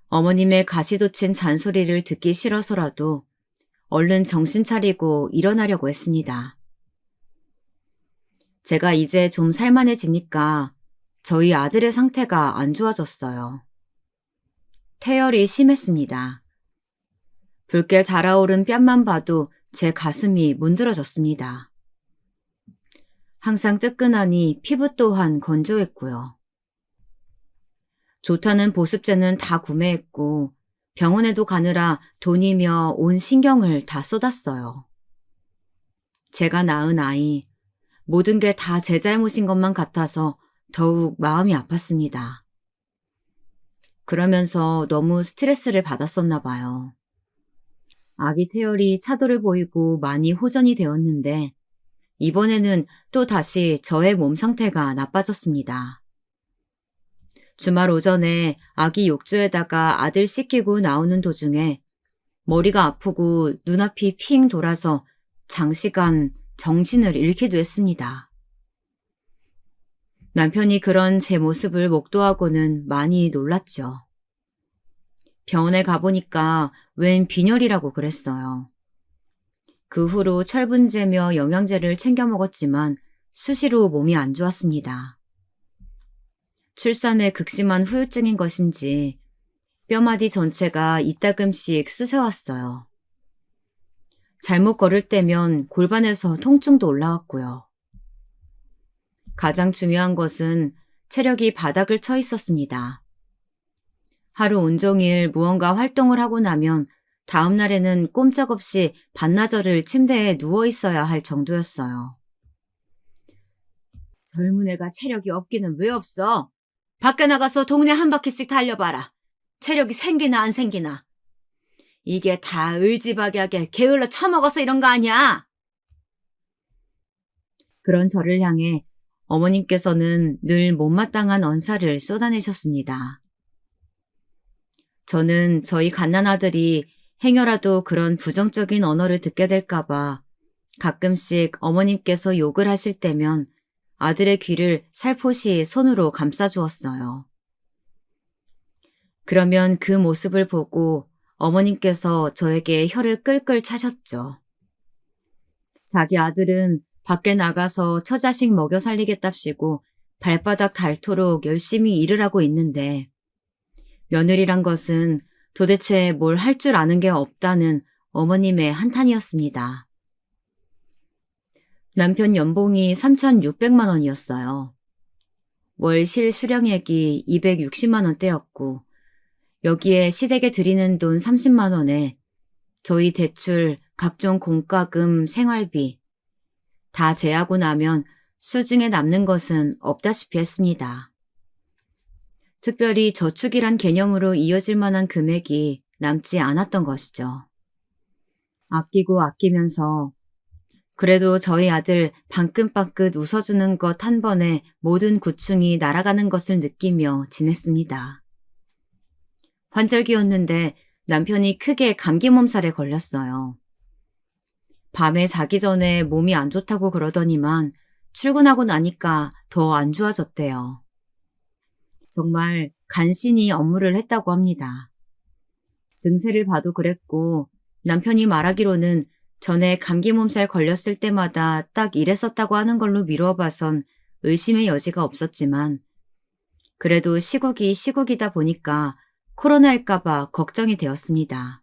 어머님의 가시돋친 잔소리를 듣기 싫어서라도 얼른 정신 차리고 일어나려고 했습니다. 제가 이제 좀 살만해지니까 저희 아들의 상태가 안 좋아졌어요. 태열이 심했습니다. 붉게 달아오른 뺨만 봐도 제 가슴이 문드러졌습니다. 항상 뜨끈하니 피부 또한 건조했고요. 좋다는 보습제는 다 구매했고 병원에도 가느라 돈이며 온 신경을 다 쏟았어요. 제가 낳은 아이, 모든 게 다 제 잘못인 것만 같아서 더욱 마음이 아팠습니다. 그러면서 너무 스트레스를 받았었나 봐요. 아기 태열이 차도를 보이고 많이 호전이 되었는데 이번에는 또 다시 저의 몸 상태가 나빠졌습니다. 주말 오전에 아기 욕조에다가 아들 씻기고 나오는 도중에 머리가 아프고 눈앞이 핑 돌아서 장시간 정신을 잃기도 했습니다. 남편이 그런 제 모습을 목도하고는 많이 놀랐죠. 병원에 가보니까 웬 빈혈이라고 그랬어요. 그 후로 철분제며 영양제를 챙겨 먹었지만 수시로 몸이 안 좋았습니다. 출산에 극심한 후유증인 것인지 뼈마디 전체가 이따금씩 쑤셔왔어요. 잘못 걸을 때면 골반에서 통증도 올라왔고요. 가장 중요한 것은 체력이 바닥을 쳐 있었습니다. 하루 온종일 무언가 활동을 하고 나면 다음 날에는 꼼짝없이 반나절을 침대에 누워 있어야 할 정도였어요. 젊은 애가 체력이 없기는 왜 없어? 밖에 나가서 동네 한 바퀴씩 달려봐라. 체력이 생기나 안 생기나. 이게 다 을지박약에 게을러 처먹어서 이런 거 아니야? 그런 저를 향해 어머님께서는 늘 못마땅한 언사를 쏟아내셨습니다. 저는 저희 갓난아들이 행여라도 그런 부정적인 언어를 듣게 될까봐 가끔씩 어머님께서 욕을 하실 때면 아들의 귀를 살포시 손으로 감싸주었어요. 그러면 그 모습을 보고 어머님께서 저에게 혀를 끌끌 차셨죠. 자기 아들은 밖에 나가서 처자식 먹여 살리겠답시고 발바닥 닳도록 열심히 일을 하고 있는데 며느리란 것은 도대체 뭘 할 줄 아는 게 없다는 어머님의 한탄이었습니다. 남편 연봉이 3,600만 원이었어요. 월 실수령액이 260만 원대였고 여기에 시댁에 드리는 돈 30만 원에 저희 대출, 각종 공과금, 생활비 다 제하고 나면 수중에 남는 것은 없다시피 했습니다. 특별히 저축이란 개념으로 이어질 만한 금액이 남지 않았던 것이죠. 아끼고 아끼면서 그래도 저희 아들 방긋방긋 웃어주는 것 한 번에 모든 고충이 날아가는 것을 느끼며 지냈습니다. 환절기였는데 남편이 크게 감기 몸살에 걸렸어요. 밤에 자기 전에 몸이 안 좋다고 그러더니만 출근하고 나니까 더 안 좋아졌대요. 정말 간신히 업무를 했다고 합니다. 증세를 봐도 그랬고 남편이 말하기로는 전에 감기 몸살 걸렸을 때마다 딱 이랬었다고 하는 걸로 미루어 봐선 의심의 여지가 없었지만 그래도 시국이 시국이다 보니까 코로나일까봐 걱정이 되었습니다.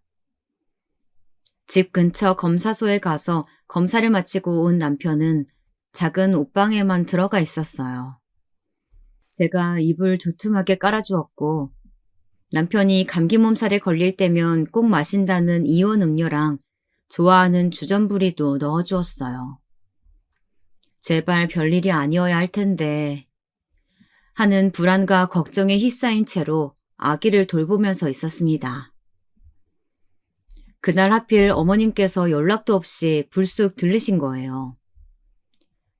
집 근처 검사소에 가서 검사를 마치고 온 남편은 작은 옷방에만 들어가 있었어요. 제가 이불 두툼하게 깔아주었고 남편이 감기 몸살에 걸릴 때면 꼭 마신다는 이온 음료랑 좋아하는 주전부리도 넣어주었어요. 제발 별일이 아니어야 할 텐데 하는 불안과 걱정에 휩싸인 채로 아기를 돌보면서 있었습니다. 그날 하필 어머님께서 연락도 없이 불쑥 들르신 거예요.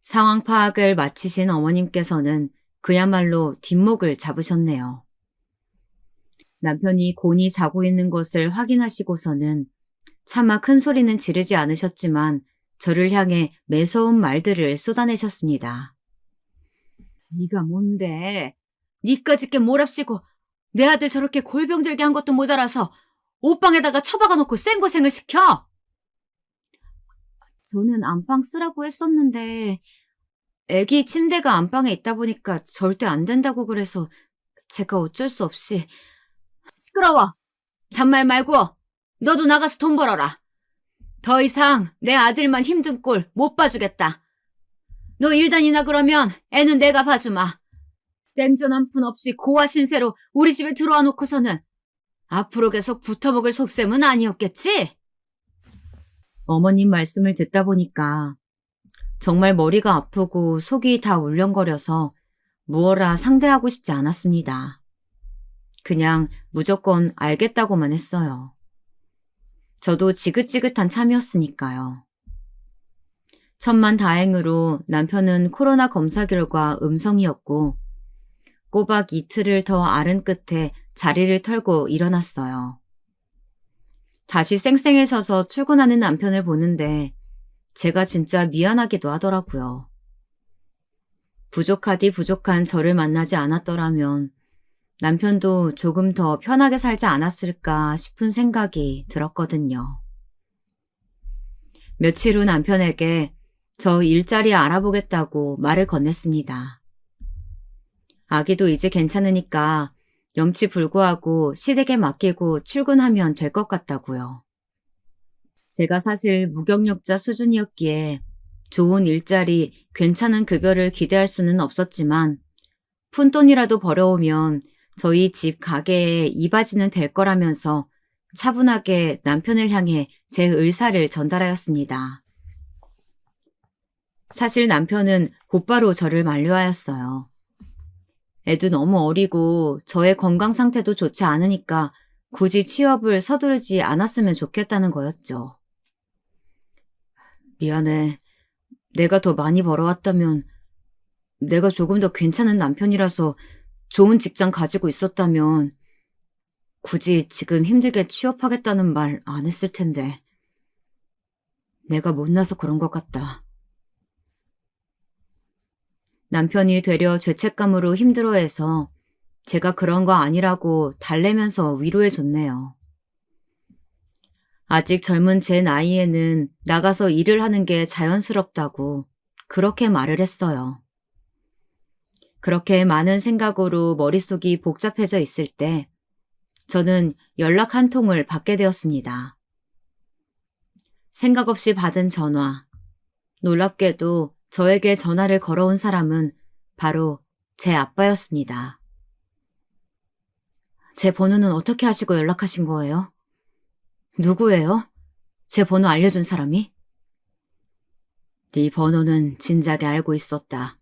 상황 파악을 마치신 어머님께서는 그야말로 뒷목을 잡으셨네요. 남편이 곤히 자고 있는 것을 확인하시고서는 차마 큰 소리는 지르지 않으셨지만 저를 향해 매서운 말들을 쏟아내셨습니다. 네가 뭔데? 니까짓게 몰합시고 내 아들 저렇게 골병들게 한 것도 모자라서 옷방에다가 처박아 놓고 생고생을 시켜? 저는 안방 쓰라고 했었는데 애기 침대가 안방에 있다 보니까 절대 안 된다고 그래서 제가 어쩔 수 없이. 시끄러워. 잔말 말고 너도 나가서 돈 벌어라. 더 이상 내 아들만 힘든 꼴 못 봐주겠다. 너 일단이나 그러면 애는 내가 봐주마. 생전 한 푼 없이 고아 신세로 우리 집에 들어와 놓고서는 앞으로 계속 붙어먹을 속셈은 아니었겠지? 어머님 말씀을 듣다 보니까 정말 머리가 아프고 속이 다 울렁거려서 무어라 상대하고 싶지 않았습니다. 그냥 무조건 알겠다고만 했어요. 저도 지긋지긋한 참이었으니까요. 천만다행으로 남편은 코로나 검사 결과 음성이었고 꼬박 이틀을 더 앓은 끝에 자리를 털고 일어났어요. 다시 쌩쌩에 서서 출근하는 남편을 보는데 제가 진짜 미안하기도 하더라고요. 부족하디 부족한 저를 만나지 않았더라면 남편도 조금 더 편하게 살지 않았을까 싶은 생각이 들었거든요. 며칠 후 남편에게 저 일자리 알아보겠다고 말을 건넸습니다. 아기도 이제 괜찮으니까 염치불구하고 시댁에 맡기고 출근하면 될 것 같다고요. 제가 사실 무경력자 수준이었기에 좋은 일자리, 괜찮은 급여를 기대할 수는 없었지만 푼돈이라도 벌어오면 저희 집 가게에 이바지는 될 거라면서 차분하게 남편을 향해 제 의사를 전달하였습니다. 사실 남편은 곧바로 저를 만류하였어요. 애도 너무 어리고 저의 건강 상태도 좋지 않으니까 굳이 취업을 서두르지 않았으면 좋겠다는 거였죠. 미안해. 내가 더 많이 벌어왔다면, 내가 조금 더 괜찮은 남편이라서 좋은 직장 가지고 있었다면 굳이 지금 힘들게 취업하겠다는 말 안 했을 텐데. 내가 못나서 그런 것 같다. 남편이 되려 죄책감으로 힘들어해서 제가 그런 거 아니라고 달래면서 위로해줬네요. 아직 젊은 제 나이에는 나가서 일을 하는 게 자연스럽다고 그렇게 말을 했어요. 그렇게 많은 생각으로 머릿속이 복잡해져 있을 때 저는 연락 한 통을 받게 되었습니다. 생각 없이 받은 전화. 놀랍게도 저에게 전화를 걸어온 사람은 바로 제 아빠였습니다. 제 번호는 어떻게 하시고 연락하신 거예요? 누구예요? 제 번호 알려준 사람이? 네 번호는 진작에 알고 있었다.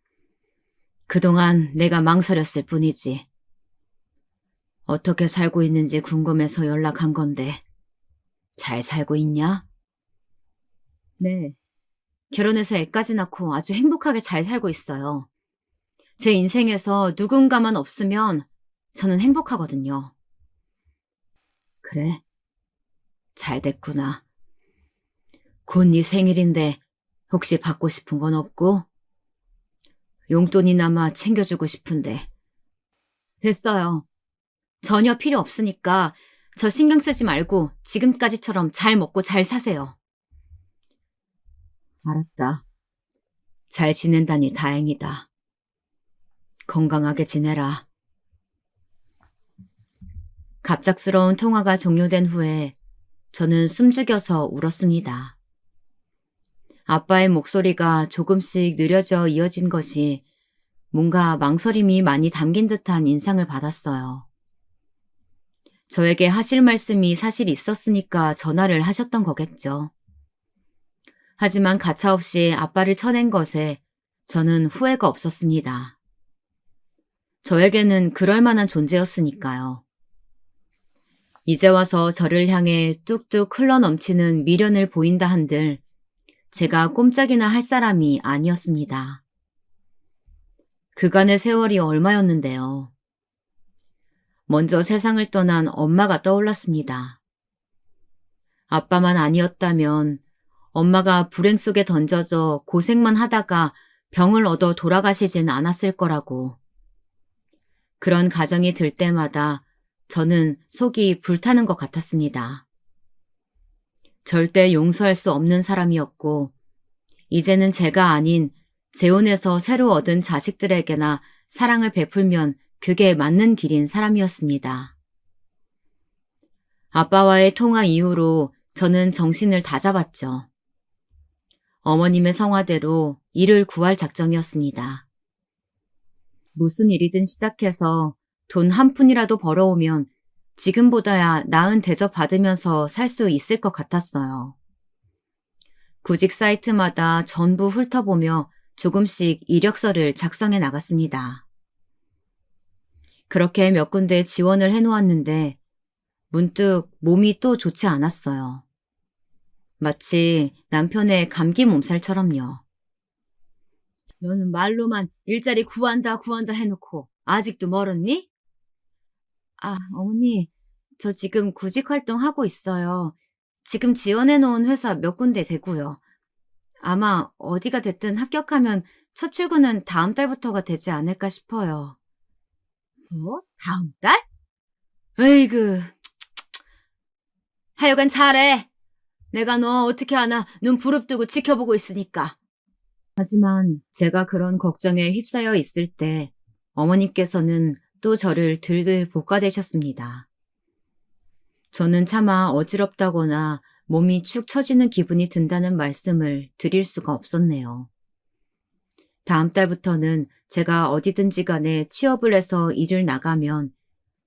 그동안 내가 망설였을 뿐이지. 어떻게 살고 있는지 궁금해서 연락한 건데 잘 살고 있냐? 네. 결혼해서 애까지 낳고 아주 행복하게 잘 살고 있어요. 제 인생에서 누군가만 없으면 저는 행복하거든요. 그래? 잘 됐구나. 곧 네 생일인데 혹시 받고 싶은 건 없고? 용돈이나마 챙겨주고 싶은데. 됐어요. 전혀 필요 없으니까 저 신경 쓰지 말고 지금까지처럼 잘 먹고 잘 사세요. 알았다. 잘 지낸다니 다행이다. 건강하게 지내라. 갑작스러운 통화가 종료된 후에 저는 숨죽여서 울었습니다. 아빠의 목소리가 조금씩 느려져 이어진 것이 뭔가 망설임이 많이 담긴 듯한 인상을 받았어요. 저에게 하실 말씀이 사실 있었으니까 전화를 하셨던 거겠죠. 하지만 가차없이 아빠를 쳐낸 것에 저는 후회가 없었습니다. 저에게는 그럴 만한 존재였으니까요. 이제 와서 저를 향해 뚝뚝 흘러넘치는 미련을 보인다 한들 제가 꼼짝이나 할 사람이 아니었습니다. 그간의 세월이 얼마였는데요. 먼저 세상을 떠난 엄마가 떠올랐습니다. 아빠만 아니었다면 엄마가 불행 속에 던져져 고생만 하다가 병을 얻어 돌아가시진 않았을 거라고. 그런 가정이 들 때마다 저는 속이 불타는 것 같았습니다. 절대 용서할 수 없는 사람이었고, 이제는 제가 아닌 재혼해서 새로 얻은 자식들에게나 사랑을 베풀면 그게 맞는 길인 사람이었습니다. 아빠와의 통화 이후로 저는 정신을 다잡았죠. 어머님의 성화대로 일을 구할 작정이었습니다. 무슨 일이든 시작해서 돈 한 푼이라도 벌어오면 지금보다야 나은 대접 받으면서 살 수 있을 것 같았어요. 구직 사이트마다 전부 훑어보며 조금씩 이력서를 작성해 나갔습니다. 그렇게 몇 군데 지원을 해놓았는데 문득 몸이 또 좋지 않았어요. 마치 남편의 감기 몸살처럼요. 너는 말로만 일자리 구한다 해놓고 아직도 멀었니? 아, 어머니, 저 지금 구직 활동하고 있어요. 지금 지원해놓은 회사 몇 군데 되고요. 아마 어디가 됐든 합격하면 첫 출근은 다음 달부터가 되지 않을까 싶어요. 뭐? 다음 달? 으이그. 하여간 잘해. 내가 너 어떻게 하나 눈 부릅뜨고 지켜보고 있으니까. 하지만 제가 그런 걱정에 휩싸여 있을 때 어머님께서는 또 저를 들들 볶아대셨습니다. 저는 차마 어지럽다거나 몸이 축 처지는 기분이 든다는 말씀을 드릴 수가 없었네요. 다음 달부터는 제가 어디든지 간에 취업을 해서 일을 나가면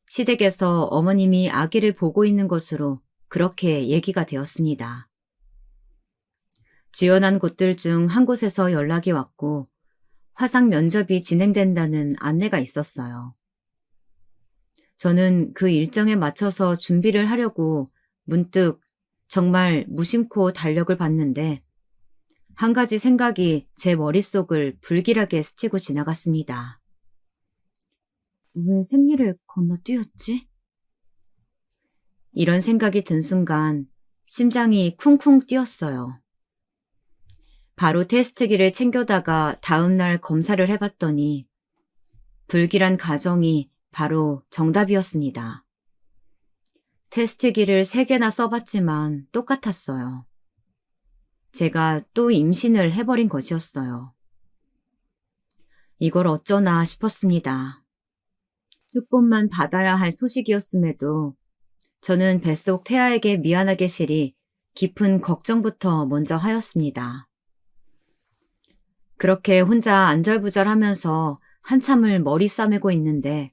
시댁에서 어머님이 아기를 보고 있는 것으로 그렇게 얘기가 되었습니다. 지원한 곳들 중 한 곳에서 연락이 왔고 화상 면접이 진행된다는 안내가 있었어요. 저는 그 일정에 맞춰서 준비를 하려고 문득 정말 무심코 달력을 봤는데 한 가지 생각이 제 머릿속을 불길하게 스치고 지나갔습니다. 왜 생리를 건너뛰었지? 이런 생각이 든 순간 심장이 쿵쿵 뛰었어요. 바로 테스트기를 챙겨다가 다음날 검사를 해봤더니 불길한 가정이 바로 정답이었습니다. 테스트기를 3개나 써봤지만 똑같았어요. 제가 또 임신을 해버린 것이었어요. 이걸 어쩌나 싶었습니다. 축복만 받아야 할 소식이었음에도 저는 뱃속 태아에게 미안하게 실이 깊은 걱정부터 먼저 하였습니다. 그렇게 혼자 안절부절하면서 한참을 머리 싸매고 있는데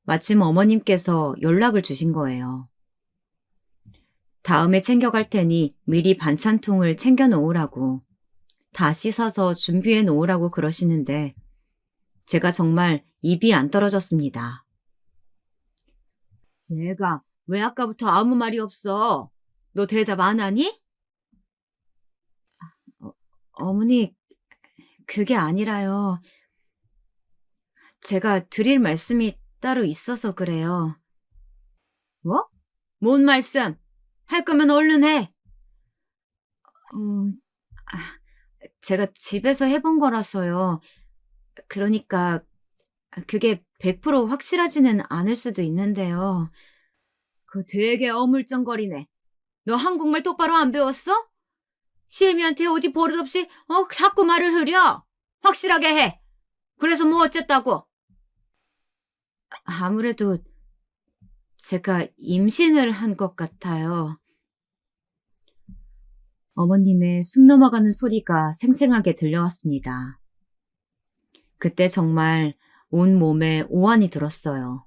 마침 어머님께서 연락을 주신 거예요. 다음에 챙겨갈 테니 미리 반찬통을 챙겨 놓으라고, 다 씻어서 준비해 놓으라고 그러시는데 제가 정말 입이 안 떨어졌습니다. 내가 왜 아까부터 아무 말이 없어? 너 대답 안 하니? 어머니, 그게 아니라요. 제가 드릴 말씀이 따로 있어서 그래요. 뭐? 뭔 말씀? 할 거면 얼른 해. 어, 아, 제가 집에서 해본 거라서요. 그러니까 그게 100% 확실하지는 않을 수도 있는데요. 되게 어물쩡거리네. 너 한국말 똑바로 안 배웠어? 시애미한테 어디 버릇없이 자꾸 말을 흐려. 확실하게 해. 그래서 뭐 어쨌다고? 아무래도 제가 임신을 한 것 같아요. 어머님의 숨 넘어가는 소리가 생생하게 들려왔습니다. 그때 정말 온 몸에 오한이 들었어요.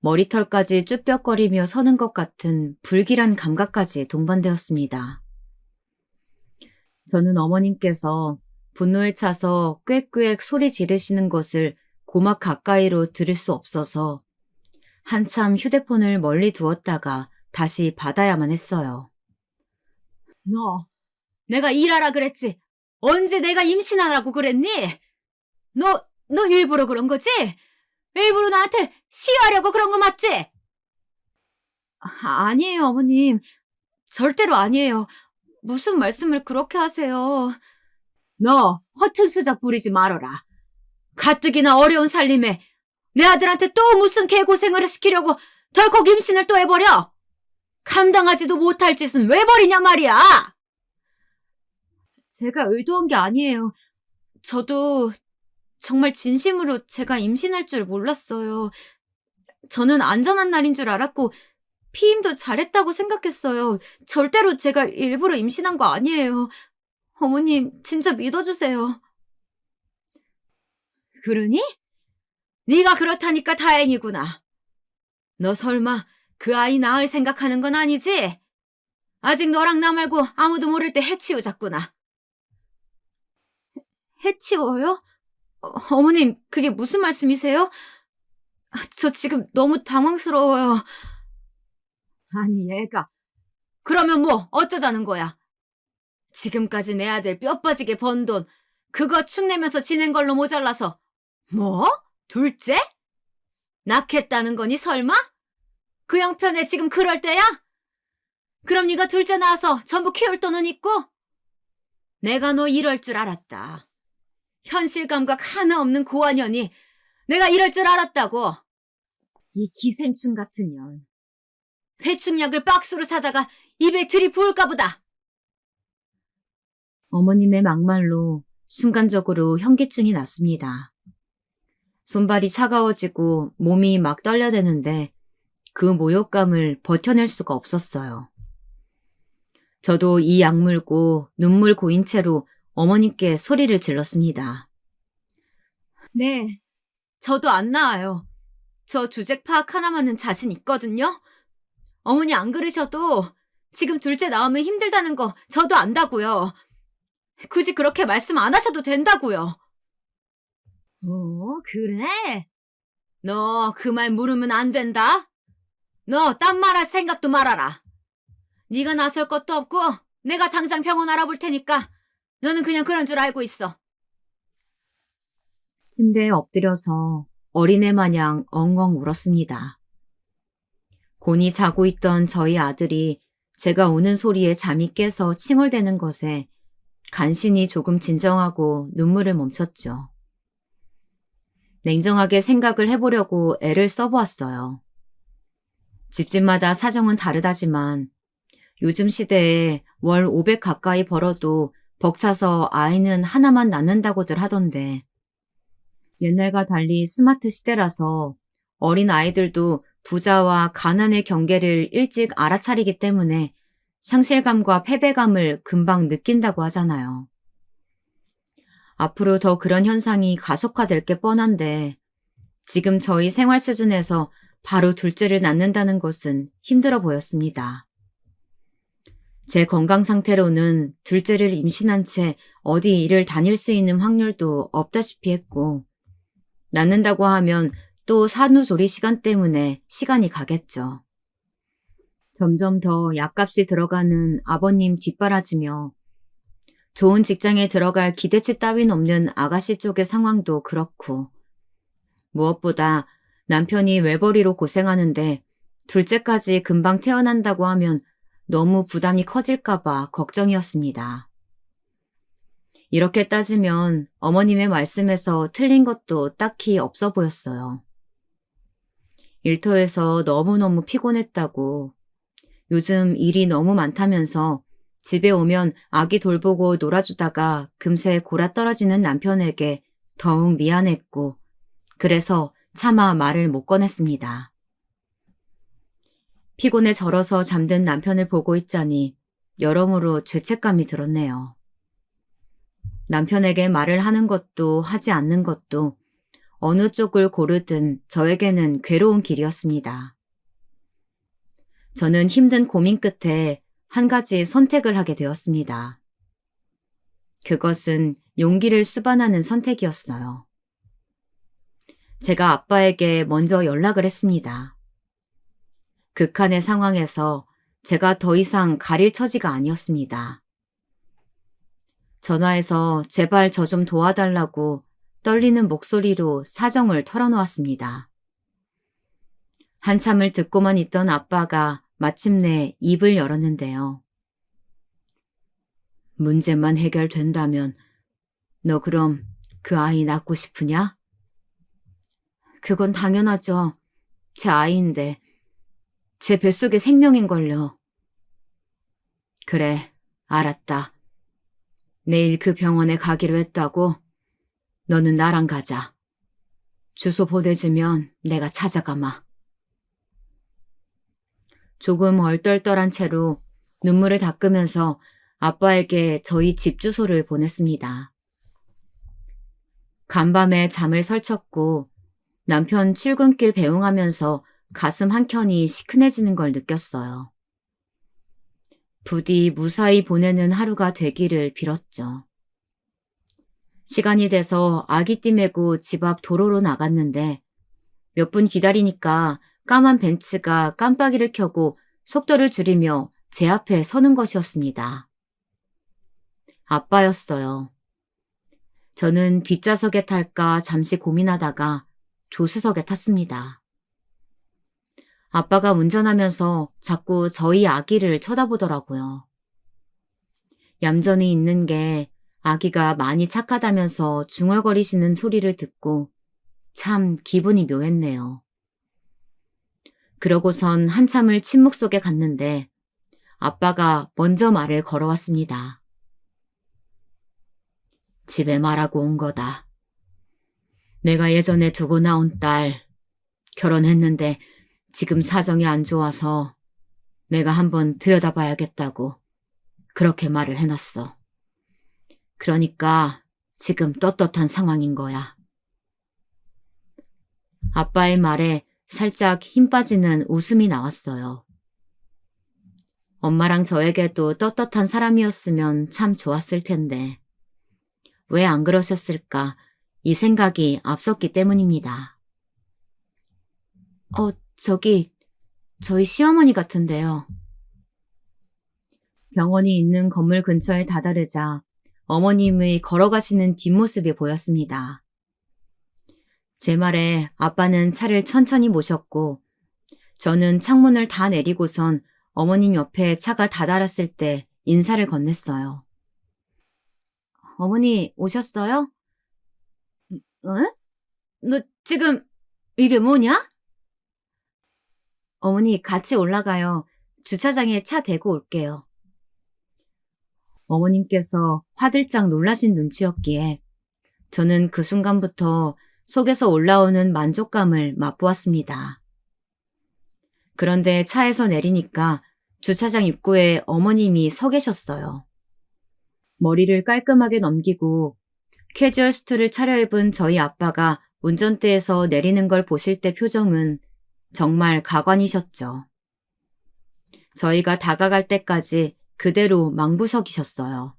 머리털까지 쭈뼛거리며 서는 것 같은 불길한 감각까지 동반되었습니다. 저는 어머님께서 분노에 차서 꽥꽥 소리 지르시는 것을 고막 가까이로 들을 수 없어서 한참 휴대폰을 멀리 두었다가 다시 받아야만 했어요. 너, 내가 일하라 그랬지. 언제 내가 임신하라고 그랬니? 너 일부러 그런 거지? 일부러 나한테 시위하려고 그런 거 맞지? 아니에요, 어머님. 절대로 아니에요. 무슨 말씀을 그렇게 하세요. 너 허튼 수작 부리지 말어라. 가뜩이나 어려운 살림에 내 아들한테 또 무슨 개고생을 시키려고 덜컥 임신을 또 해버려. 감당하지도 못할 짓은 왜 버리냐 말이야. 제가 의도한 게 아니에요. 저도 정말 진심으로 제가 임신할 줄 몰랐어요. 저는 안전한 날인 줄 알았고 피임도 잘했다고 생각했어요. 절대로 제가 일부러 임신한 거 아니에요. 어머님, 진짜 믿어주세요. 그러니? 네가 그렇다니까 다행이구나. 너 설마 그 아이 낳을 생각하는 건 아니지? 아직 너랑 나 말고 아무도 모를 때 해치우자꾸나. 해치워요? 어머님, 그게 무슨 말씀이세요? 저 지금 너무 당황스러워요. 아니, 얘가. 그러면 뭐 어쩌자는 거야? 지금까지 내 아들 뼈 빠지게 번 돈, 그거 축내면서 지낸 걸로 모자라서. 뭐? 둘째? 낳겠다는 거니 설마? 그 형편에 지금 그럴 때야? 그럼 네가 둘째 낳아서 전부 키울 돈은 있고? 내가 너 이럴 줄 알았다. 현실 감각 하나 없는 고아년이 내가 이럴 줄 알았다고. 이 기생충 같은 년. 회충약을 박스로 사다가 입에 들이부을까 보다. 어머님의 막말로 순간적으로 현기증이 났습니다. 손발이 차가워지고 몸이 막 떨려대는데 그 모욕감을 버텨낼 수가 없었어요. 저도 이 약물고 눈물 고인 채로 어머님께 소리를 질렀습니다. 네, 저도 안 나아요. 저 주책 파악 하나만은 자신 있거든요. 어머니 안 그러셔도 지금 둘째 낳으면 힘들다는 거 저도 안다고요. 굳이 그렇게 말씀 안 하셔도 된다고요. 그래? 너 그 말 물으면 안 된다. 너 딴 말할 생각도 말아라. 네가 나설 것도 없고 내가 당장 병원 알아볼 테니까 너는 그냥 그런 줄 알고 있어. 침대에 엎드려서 어린애 마냥 엉엉 울었습니다. 곤히 자고 있던 저희 아들이 제가 우는 소리에 잠이 깨서 칭얼대는 것에 간신히 조금 진정하고 눈물을 멈췄죠. 냉정하게 생각을 해보려고 애를 써보았어요. 집집마다 사정은 다르다지만 요즘 시대에 월 500 가까이 벌어도 벅차서 아이는 하나만 낳는다고들 하던데 옛날과 달리 스마트 시대라서 어린 아이들도 부자와 가난의 경계를 일찍 알아차리기 때문에 상실감과 패배감을 금방 느낀다고 하잖아요. 앞으로 더 그런 현상이 가속화될 게 뻔한데 지금 저희 생활 수준에서 바로 둘째를 낳는다는 것은 힘들어 보였습니다. 제 건강 상태로는 둘째를 임신한 채 어디 일을 다닐 수 있는 확률도 없다시피 했고 낳는다고 하면 또 산후조리 시간 때문에 시간이 가겠죠. 점점 더 약값이 들어가는 아버님 뒷바라지며 좋은 직장에 들어갈 기대치 따윈 없는 아가씨 쪽의 상황도 그렇고 무엇보다 남편이 외벌이로 고생하는데 둘째까지 금방 태어난다고 하면 너무 부담이 커질까봐 걱정이었습니다. 이렇게 따지면 어머님의 말씀에서 틀린 것도 딱히 없어 보였어요. 일터에서 너무너무 피곤했다고, 요즘 일이 너무 많다면서 집에 오면 아기 돌보고 놀아주다가 금세 골아떨어지는 남편에게 더욱 미안했고, 그래서 차마 말을 못 꺼냈습니다. 피곤에 절어서 잠든 남편을 보고 있자니 여러모로 죄책감이 들었네요. 남편에게 말을 하는 것도 하지 않는 것도 어느 쪽을 고르든 저에게는 괴로운 길이었습니다. 저는 힘든 고민 끝에 한 가지 선택을 하게 되었습니다. 그것은 용기를 수반하는 선택이었어요. 제가 아빠에게 먼저 연락을 했습니다. 극한의 상황에서 제가 더 이상 가릴 처지가 아니었습니다. 전화해서 제발 저 좀 도와달라고 떨리는 목소리로 사정을 털어놓았습니다. 한참을 듣고만 있던 아빠가 마침내 입을 열었는데요. 문제만 해결된다면 너 그럼 그 아이 낳고 싶으냐? 그건 당연하죠. 제 아이인데 제 뱃속의 생명인걸요. 그래, 알았다. 내일 그 병원에 가기로 했다고? 너는 나랑 가자. 주소 보내주면 내가 찾아가마. 조금 얼떨떨한 채로 눈물을 닦으면서 아빠에게 저희 집 주소를 보냈습니다. 간밤에 잠을 설쳤고 남편 출근길 배웅하면서 가슴 한켠이 시큰해지는 걸 느꼈어요. 부디 무사히 보내는 하루가 되기를 빌었죠. 시간이 돼서 아기띠 메고 집 앞 도로로 나갔는데 몇 분 기다리니까 까만 벤츠가 깜빡이를 켜고 속도를 줄이며 제 앞에 서는 것이었습니다. 아빠였어요. 저는 뒷좌석에 탈까 잠시 고민하다가 조수석에 탔습니다. 아빠가 운전하면서 자꾸 저희 아기를 쳐다보더라고요. 얌전히 있는 게 아기가 많이 착하다면서 중얼거리시는 소리를 듣고 참 기분이 묘했네요. 그러고선 한참을 침묵 속에 갔는데 아빠가 먼저 말을 걸어왔습니다. 집에 말하고 온 거다. 내가 예전에 두고 나온 딸 결혼했는데 지금 사정이 안 좋아서 내가 한번 들여다봐야겠다고 그렇게 말을 해놨어. 그러니까 지금 떳떳한 상황인 거야. 아빠의 말에 살짝 힘 빠지는 웃음이 나왔어요. 엄마랑 저에게도 떳떳한 사람이었으면 참 좋았을 텐데 왜 안 그러셨을까 이 생각이 앞섰기 때문입니다. 저희 시어머니 같은데요. 병원이 있는 건물 근처에 다다르자 어머님의 걸어가시는 뒷모습이 보였습니다. 제 말에 아빠는 차를 천천히 모셨고 저는 창문을 다 내리고선 어머님 옆에 차가 다다랐을 때 인사를 건넸어요. 어머니 오셨어요? 응? 너 지금 이게 뭐냐? 어머니 같이 올라가요. 주차장에 차 대고 올게요. 어머님께서 화들짝 놀라신 눈치였기에 저는 그 순간부터 속에서 올라오는 만족감을 맛보았습니다. 그런데 차에서 내리니까 주차장 입구에 어머님이 서 계셨어요. 머리를 깔끔하게 넘기고 캐주얼 수트를 차려입은 저희 아빠가 운전대에서 내리는 걸 보실 때 표정은 정말 가관이셨죠. 저희가 다가갈 때까지 그대로 망부석이셨어요.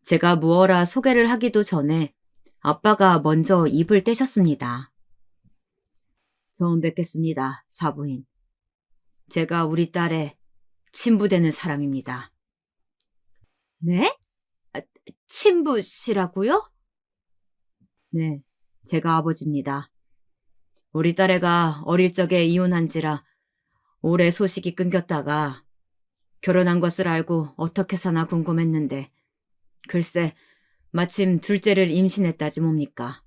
제가 무어라 소개를 하기도 전에 아빠가 먼저 입을 떼셨습니다. 처음 뵙겠습니다, 사부인. 제가 우리 딸의 친부되는 사람입니다. 네? 친부시라고요? 네, 제가 아버지입니다. 우리 딸애가 어릴 적에 이혼한지라 오래 소식이 끊겼다가 결혼한 것을 알고 어떻게 사나 궁금했는데 글쎄 마침 둘째를 임신했다지 뭡니까.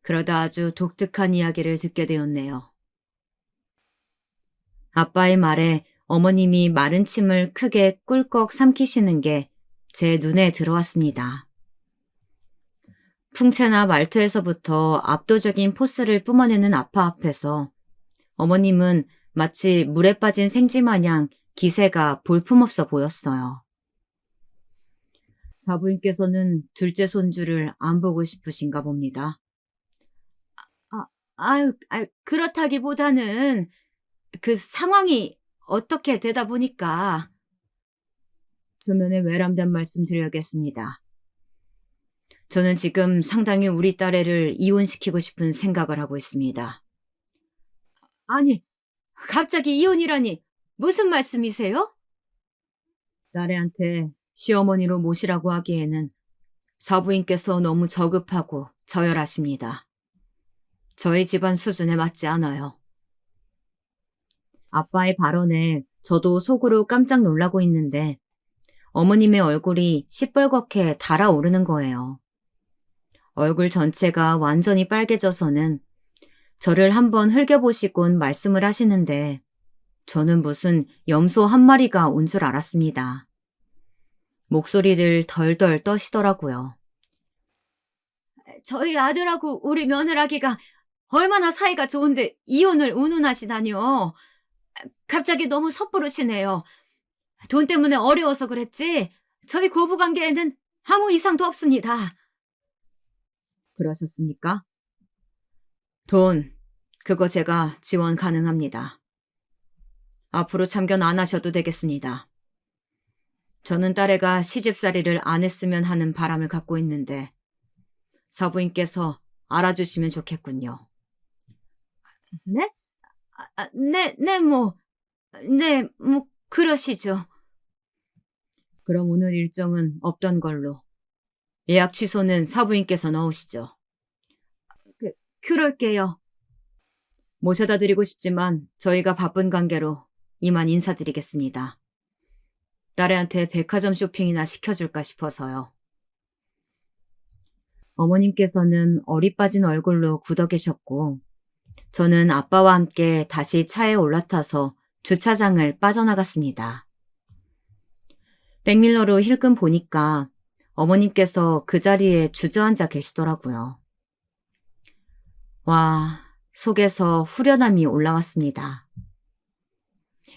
그러다 아주 독특한 이야기를 듣게 되었네요. 아빠의 말에 어머님이 마른 침을 크게 꿀꺽 삼키시는 게 제 눈에 들어왔습니다. 풍채나 말투에서부터 압도적인 포스를 뿜어내는 아빠 앞에서 어머님은 마치 물에 빠진 생쥐 마냥 기세가 볼품없어 보였어요. 사부인께서는 둘째 손주를 안 보고 싶으신가 봅니다. 그렇다기보다는 그 상황이 어떻게 되다 보니까 표면에 외람된 말씀 드려야겠습니다. 저는 지금 상당히 우리 딸애를 이혼시키고 싶은 생각을 하고 있습니다. 아니, 갑자기 이혼이라니 무슨 말씀이세요? 딸애한테 시어머니로 모시라고 하기에는 사부인께서 너무 저급하고 저열하십니다. 저희 집안 수준에 맞지 않아요. 아빠의 발언에 저도 속으로 깜짝 놀라고 있는데 어머님의 얼굴이 시뻘겋게 달아오르는 거예요. 얼굴 전체가 완전히 빨개져서는 저를 한번 흘겨보시곤 말씀을 하시는데 저는 무슨 염소 한 마리가 온 줄 알았습니다. 목소리를 덜덜 떠시더라고요. 저희 아들하고 우리 며느라기가 얼마나 사이가 좋은데 이혼을 운운하시다니요. 갑자기 너무 섣부르시네요. 돈 때문에 어려워서 그랬지 저희 고부관계에는 아무 이상도 없습니다. 그러셨습니까? 돈, 그거 제가 지원 가능합니다. 앞으로 참견 안 하셔도 되겠습니다. 저는 딸애가 시집살이를 안 했으면 하는 바람을 갖고 있는데 사부인께서 알아주시면 좋겠군요. 네? 그러시죠. 그럼 오늘 일정은 없던 걸로. 예약 취소는 사부인께서 넣으시죠. 그럴게요. 모셔다 드리고 싶지만 저희가 바쁜 관계로 이만 인사드리겠습니다. 딸애한테 백화점 쇼핑이나 시켜줄까 싶어서요. 어머님께서는 어리 빠진 얼굴로 굳어 계셨고 저는 아빠와 함께 다시 차에 올라타서 주차장을 빠져나갔습니다. 백밀러로 힐끔 보니까 어머님께서 그 자리에 주저앉아 계시더라고요. 와, 속에서 후련함이 올라왔습니다.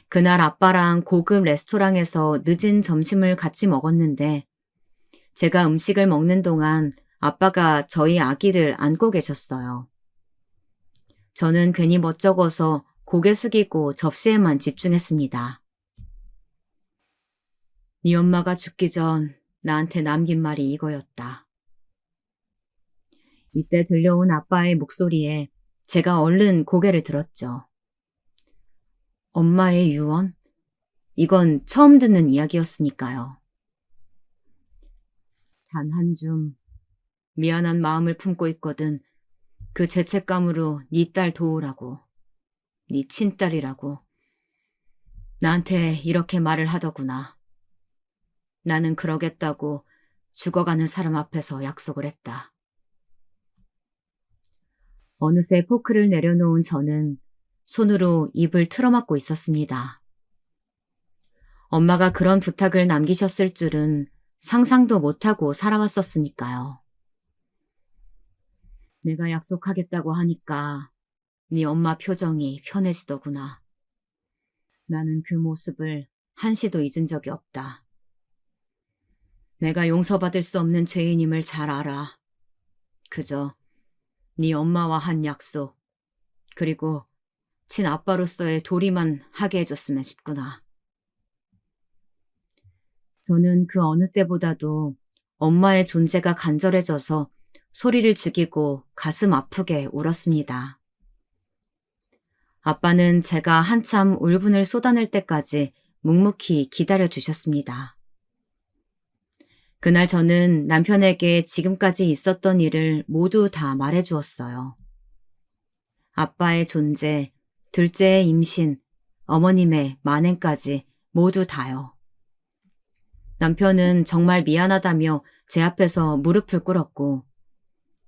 그날 아빠랑 고급 레스토랑에서 늦은 점심을 같이 먹었는데 제가 음식을 먹는 동안 아빠가 저희 아기를 안고 계셨어요. 저는 괜히 멋쩍어서 고개 숙이고 접시에만 집중했습니다. 네 엄마가 죽기 전 나한테 남긴 말이 이거였다. 이때 들려온 아빠의 목소리에 제가 얼른 고개를 들었죠. 엄마의 유언? 이건 처음 듣는 이야기였으니까요. 단 한 줌 미안한 마음을 품고 있거든. 그 죄책감으로 네 딸 도우라고, 네 친딸이라고. 나한테 이렇게 말을 하더구나. 나는 그러겠다고 죽어가는 사람 앞에서 약속을 했다. 어느새 포크를 내려놓은 저는 손으로 입을 틀어막고 있었습니다. 엄마가 그런 부탁을 남기셨을 줄은 상상도 못하고 살아왔었으니까요. 내가 약속하겠다고 하니까 네 엄마 표정이 편해지더구나. 나는 그 모습을 한시도 잊은 적이 없다. 내가 용서받을 수 없는 죄인임을 잘 알아. 그저 네 엄마와 한 약속, 그리고 친아빠로서의 도리만 하게 해줬으면 싶구나. 저는 그 어느 때보다도 엄마의 존재가 간절해져서 소리를 죽이고 가슴 아프게 울었습니다. 아빠는 제가 한참 울분을 쏟아낼 때까지 묵묵히 기다려주셨습니다. 그날 저는 남편에게 지금까지 있었던 일을 모두 다 말해주었어요. 아빠의 존재, 둘째의 임신, 어머님의 만행까지 모두 다요. 남편은 정말 미안하다며 제 앞에서 무릎을 꿇었고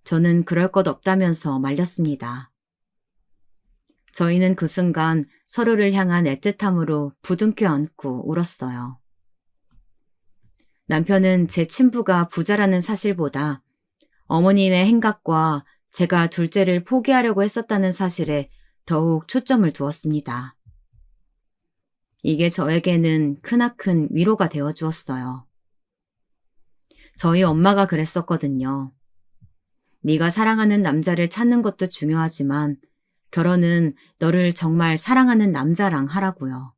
저는 그럴 것 없다면서 말렸습니다. 저희는 그 순간 서로를 향한 애틋함으로 부둥켜 안고 울었어요. 남편은 제 친부가 부자라는 사실보다 어머님의 행각과 제가 둘째를 포기하려고 했었다는 사실에 더욱 초점을 두었습니다. 이게 저에게는 크나큰 위로가 되어 주었어요. 저희 엄마가 그랬었거든요. 네가 사랑하는 남자를 찾는 것도 중요하지만 결혼은 너를 정말 사랑하는 남자랑 하라고요.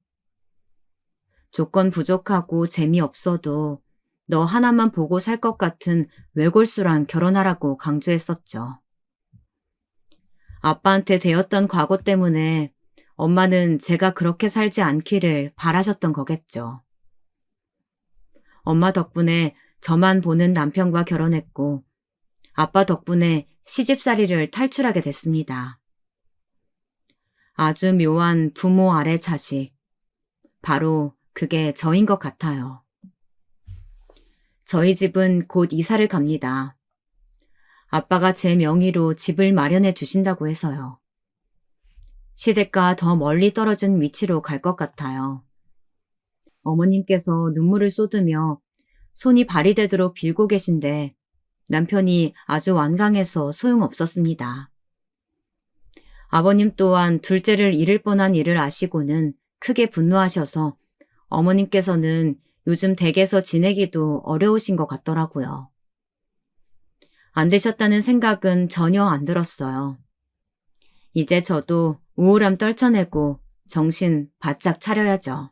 조건 부족하고 재미없어도 너 하나만 보고 살 것 같은 외골수랑 결혼하라고 강조했었죠. 아빠한테 대었던 과거 때문에 엄마는 제가 그렇게 살지 않기를 바라셨던 거겠죠. 엄마 덕분에 저만 보는 남편과 결혼했고 아빠 덕분에 시집살이를 탈출하게 됐습니다. 아주 묘한 부모 아래 자식. 바로 그게 저인 것 같아요. 저희 집은 곧 이사를 갑니다. 아빠가 제 명의로 집을 마련해 주신다고 해서요. 시댁과 더 멀리 떨어진 위치로 갈 것 같아요. 어머님께서 눈물을 쏟으며 손이 발이 되도록 빌고 계신데 남편이 아주 완강해서 소용없었습니다. 아버님 또한 둘째를 잃을 뻔한 일을 아시고는 크게 분노하셔서 어머님께서는 요즘 댁에서 지내기도 어려우신 것 같더라고요. 안 되셨다는 생각은 전혀 안 들었어요. 이제 저도 우울함 떨쳐내고 정신 바짝 차려야죠.